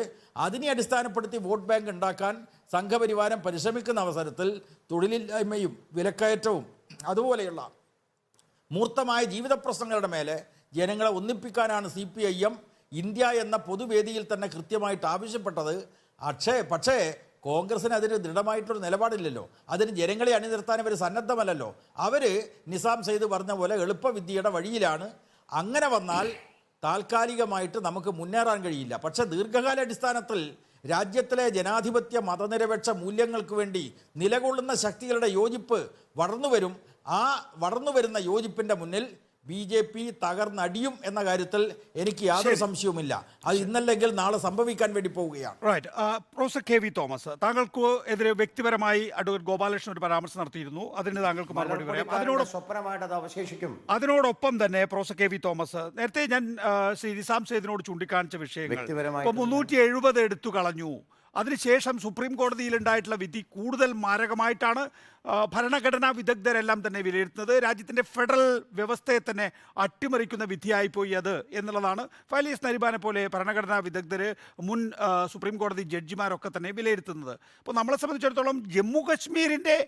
അതിനെ അടിസ്ഥാനപ്പെടുത്തി വോട്ട് ബാങ്ക് ഉണ്ടാക്കാൻ സംഘപരിവാരം പരിശ്രമിക്കുന്ന അവസരത്തിൽ തൊഴിലില്ലായ്മയും വിലക്കയറ്റവും അതുപോലെയുള്ള മൂർത്തമായ ജീവിത പ്രശ്നങ്ങളുടെ മേലെ ജനങ്ങളെ ഒന്നിപ്പിക്കാനാണ് CPIM ഇന്ത്യ എന്ന പൊതുവേദിയിൽ തന്നെ കൃത്യമായിട്ട് ആവശ്യപ്പെട്ടത്. പക്ഷേ കോൺഗ്രസിന് അതിന് ദൃഢമായിട്ടൊരു നിലപാടില്ലല്ലോ. അതിന് ജനങ്ങളെ അണിനിർത്താൻ അവർ സന്നദ്ധമല്ലല്ലോ. അവർ നിസാം സെയ്ദ് പറഞ്ഞ പോലെ എളുപ്പവിദ്യയുടെ വഴിയിലാണ്. അങ്ങനെ വന്നാൽ താൽക്കാലികമായിട്ട് നമുക്ക് മുന്നേറാൻ കഴിയില്ല. പക്ഷേ ദീർഘകാല അടിസ്ഥാനത്തിൽ രാജ്യത്തിലെ ജനാധിപത്യ മതനിരപേക്ഷ മൂല്യങ്ങൾക്ക് വേണ്ടി നിലകൊള്ളുന്ന ശക്തികളുടെ യോജിപ്പ് വളർന്നുവരും. ആ വളർന്നുവരുന്ന യോജിപ്പിൻ്റെ മുന്നിൽ BJP തകർന്നടിയും എന്ന കാര്യത്തിൽ എനിക്ക് യാതൊരു സംശയവുമില്ല. അത് ഇന്നല്ലെങ്കിൽ നാളെ സംഭവിക്കാൻ വേണ്ടി പോവുകയാണ്. റൈറ്റ്. പ്രൊഫസർ KV തോമസ്, താങ്കൾക്ക് എതിരെ വ്യക്തിപരമായി അഡ്വക്കേറ്റ് ഗോപാലകൃഷ്ണൻ ഒരു പരാമർശം നടത്തിയിരുന്നു. അതിന് താങ്കൾക്ക് മറുപടി പറയാം. സ്വപ്നമായിട്ട് അത് അവശേഷിക്കും. അതിനോടൊപ്പം തന്നെ പ്രൊഫസർ KV തോമസ്, നേരത്തെ ഞാൻ ശ്രീ നിസാം സെയ്ദിനോട് ചൂണ്ടിക്കാണിച്ച വിഷയങ്ങൾ ഇപ്പോൾ 370 എടുത്തു കളഞ്ഞു. അതിനുശേഷം സുപ്രീം കോടതിയിൽ ഉണ്ടായിട്ടുള്ള വിധി കൂടുതൽ മാരകമായിട്ടാണ് ഭരണഘടനാ വിദഗ്ധരെല്ലാം തന്നെ വിലയിരുത്തുന്നത്. രാജ്യത്തിൻ്റെ ഫെഡറൽ വ്യവസ്ഥയെ തന്നെ അട്ടിമറിക്കുന്ന വിധിയായിപ്പോയി അത് എന്നുള്ളതാണ് ഫാലിയസ് നരിമാനെ പോലെ ഭരണഘടനാ വിദഗ്ധർ, മുൻ സുപ്രീം കോടതി ജഡ്ജിമാരൊക്കെ തന്നെ വിലയിരുത്തുന്നത്. അപ്പോൾ നമ്മളെ സംബന്ധിച്ചിടത്തോളം ജമ്മു കശ്മീരിൻ്റെ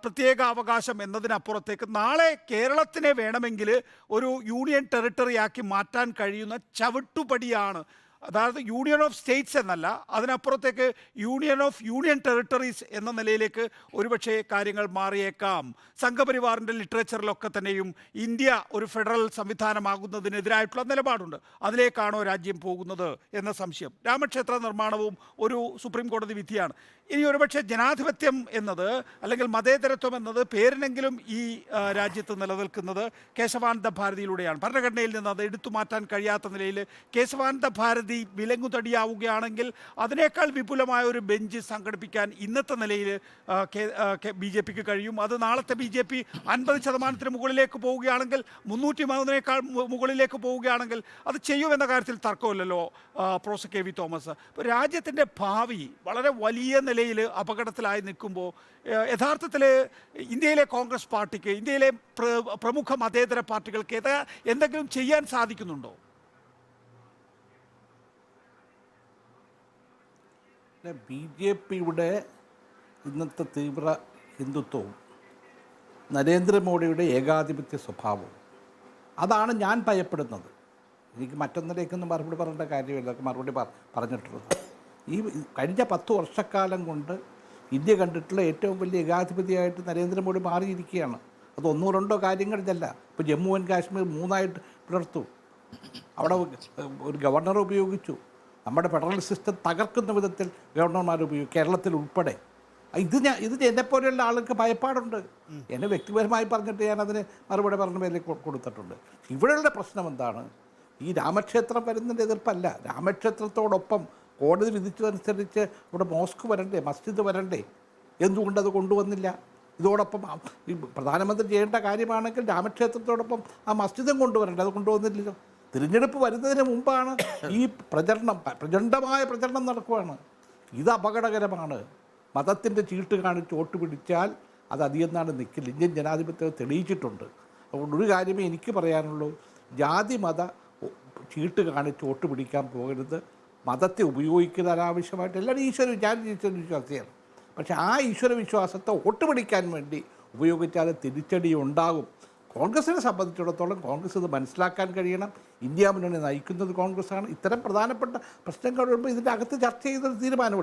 പ്രത്യേക അവകാശം എന്നതിനപ്പുറത്തേക്ക് നാളെ കേരളത്തിനെ വേണമെങ്കിൽ ഒരു യൂണിയൻ ടെറിട്ടറിയാക്കി മാറ്റാൻ കഴിയുന്ന ചവിട്ടുപടിയാണ്. അതായത് യൂണിയൻ ഓഫ് സ്റ്റേറ്റ്സ് എന്നല്ല, അതിനപ്പുറത്തേക്ക് യൂണിയൻ ഓഫ് യൂണിയൻ ടെറിട്ടറീസ് എന്ന നിലയിലേക്ക് ഒരുപക്ഷെ കാര്യങ്ങൾ മാറിയേക്കാം. സംഘപരിവാറിൻ്റെ ലിറ്ററേച്ചറിലൊക്കെ തന്നെയും ഇന്ത്യ ഒരു ഫെഡറൽ സംവിധാനമാകുന്നതിനെതിരായിട്ടുള്ള നിലപാടുണ്ട്. അതിലേക്കാണോ രാജ്യം പോകുന്നത് എന്ന സംശയം. രാമക്ഷേത്ര നിർമ്മാണവും ഒരു സുപ്രീം കോടതി വിധിയാണ്. ഇനി ഒരുപക്ഷെ ജനാധിപത്യം എന്നത് അല്ലെങ്കിൽ മതേതരത്വം എന്നത് പേരിനെങ്കിലും ഈ രാജ്യത്ത് നിലനിൽക്കുന്നത് കേശവാനന്ദ ഭാരതിയിലൂടെയാണ്. ഭരണഘടനയിൽ നിന്ന് അത് എടുത്തു മാറ്റാൻ കഴിയാത്ത നിലയിൽ കേശവാനന്ദ ഭാരതി വിലങ്ങുതടിയാവുകയാണെങ്കിൽ അതിനേക്കാൾ വിപുലമായ ഒരു ബെഞ്ച് സംഘടിപ്പിക്കാൻ ഇന്നത്തെ നിലയിൽ BJPക്ക് കഴിയും. അത് നാളത്തെ BJP 50% മുകളിലേക്ക് പോവുകയാണെങ്കിൽ, 303-നേക്കാൾ മുകളിലേക്ക് പോവുകയാണെങ്കിൽ അത് ചെയ്യുമെന്ന കാര്യത്തിൽ തർക്കമില്ലല്ലോ പ്രൊഫസർ KV തോമസ്. ഇപ്പോൾ രാജ്യത്തിൻ്റെ ഭാവി വളരെ വലിയ നിലയിൽ അപകടത്തിലായി നിൽക്കുമ്പോൾ യഥാർത്ഥത്തിൽ ഇന്ത്യയിലെ കോൺഗ്രസ് പാർട്ടിക്ക്, ഇന്ത്യയിലെ പ്രമുഖ മതേതര പാർട്ടികൾക്ക് എന്തെങ്കിലും ചെയ്യാൻ സാധിക്കുന്നുണ്ടോ? BJPയുടെ ഇന്നത്തെ തീവ്ര ഹിന്ദുത്വവും നരേന്ദ്രമോദിയുടെ ഏകാധിപത്യ സ്വഭാവവും അതാണ് ഞാൻ ഭയപ്പെടുന്നത്. എനിക്ക് മറ്റൊന്നിലേക്കൊന്നും മറുപടി പറയേണ്ട കാര്യമില്ല, മറുപടി പറഞ്ഞിട്ടുള്ളത്. ഈ കഴിഞ്ഞ 10 വർഷക്കാലം കൊണ്ട് ഇന്ത്യ കണ്ടിട്ടുള്ള ഏറ്റവും വലിയ ഏകാധിപതിയായിട്ട് നരേന്ദ്രമോദി മാറിയിരിക്കുകയാണ്. അത് 1-2 കാര്യങ്ങളിലല്ല. ഇപ്പോൾ ജമ്മു ആൻഡ് കാശ്മീർ 3ആയിട്ട് പിളർത്തു. അവിടെ ഒരു ഗവർണറെ ഉപയോഗിച്ചു. നമ്മുടെ ഫെഡറൽ സിസ്റ്റം തകർക്കുന്ന വിധത്തിൽ ഗവർണർമാർ ഉപയോഗിക്കും, കേരളത്തിൽ ഉൾപ്പെടെ. ഇത് എന്നെപ്പോലെയുള്ള ആൾക്ക് ഭയപ്പാടുണ്ട്. എന്നെ വ്യക്തിപരമായി പറഞ്ഞിട്ട് ഞാനതിന് മറുപടി പറഞ്ഞ പേരിൽ കൊടുത്തിട്ടുണ്ട്. ഇവിടെയുള്ള പ്രശ്നം എന്താണ്? ഈ രാമക്ഷേത്രം വരുന്നതിൻ്റെ എതിർപ്പല്ല. രാമക്ഷേത്രത്തോടൊപ്പം കോടതി വിധിച്ചതനുസരിച്ച് ഇവിടെ മോസ്ക് വരണ്ടേ, മസ്ജിദ് വരണ്ടേ? എന്തുകൊണ്ടത് കൊണ്ടുവന്നില്ല? ഇതോടൊപ്പം ഈ പ്രധാനമന്ത്രി ചെയ്യേണ്ട കാര്യമാണെങ്കിൽ രാമക്ഷേത്രത്തോടൊപ്പം ആ മസ്ജിദും കൊണ്ടുവരണ്ടേ? അത് കൊണ്ടുവന്നില്ലല്ലോ. തിരഞ്ഞെടുപ്പ് വരുന്നതിന് മുമ്പാണ് ഈ പ്രചണ്ഡമായ പ്രചരണം നടക്കുകയാണ്. ഇത് അപകടകരമാണ്. മതത്തിൻ്റെ ചീട്ട് കാണിച്ച് വോട്ട് പിടിച്ചാൽ അത് അധികം നാൾ നിൽക്കില്ല. ഇന്ത്യൻ ജനാധിപത്യം തെളിയിച്ചിട്ടുണ്ട്. അതുകൊണ്ട് ഒരു കാര്യമേ എനിക്ക് പറയാനുള്ളൂ, ജാതി മത ചീട്ട് കാണിച്ച് വോട്ട് പിടിക്കാൻ പോകരുത്. മതത്തെ ഉപയോഗിക്കുന്ന അനാവശ്യമായിട്ട് എല്ലാവരും ഈശ്വര വിശ്വാസിയാണ്. പക്ഷേ ആ ഈശ്വര വിശ്വാസത്തെ വോട്ട് പിടിക്കാൻ വേണ്ടി ഉപയോഗിച്ചാൽ തിരിച്ചടി ഉണ്ടാകും. കോൺഗ്രസിനെ സംബന്ധിച്ചിടത്തോളം കോൺഗ്രസ് ഇത് മനസ്സിലാക്കാൻ കഴിയണം. ഇന്ത്യ മുന്നണി നയിക്കുന്നത് കോൺഗ്രസ്സാണ്. ഇത്തരം പ്രധാനപ്പെട്ട പ്രശ്നങ്ങൾ വരുമ്പോൾ ഇതിൻ്റെ അകത്ത് ചർച്ച ചെയ്തൊരു തീരുമാനം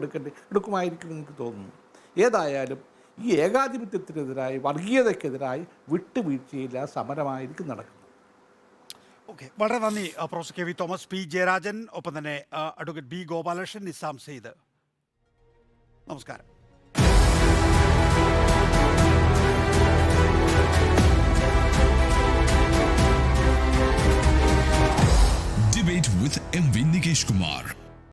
എടുക്കുമായിരിക്കും എനിക്ക് തോന്നുന്നു. ഏതായാലും ഈ ഏകാധിപത്യത്തിനെതിരായി, വർഗീയതയ്ക്കെതിരായി വിട്ടുവീഴ്ചയില്ല സമരമായിരിക്കും നടക്കുന്നത്. ഓക്കെ, വളരെ നന്ദി professor KV Thomas, P Jayarajan, ഒപ്പം തന്നെ അഡ്വക്കേറ്റ് B ഗോപാലകൃഷ്ണൻ, നിസാം സെയ്ദ്. നമസ്കാരം.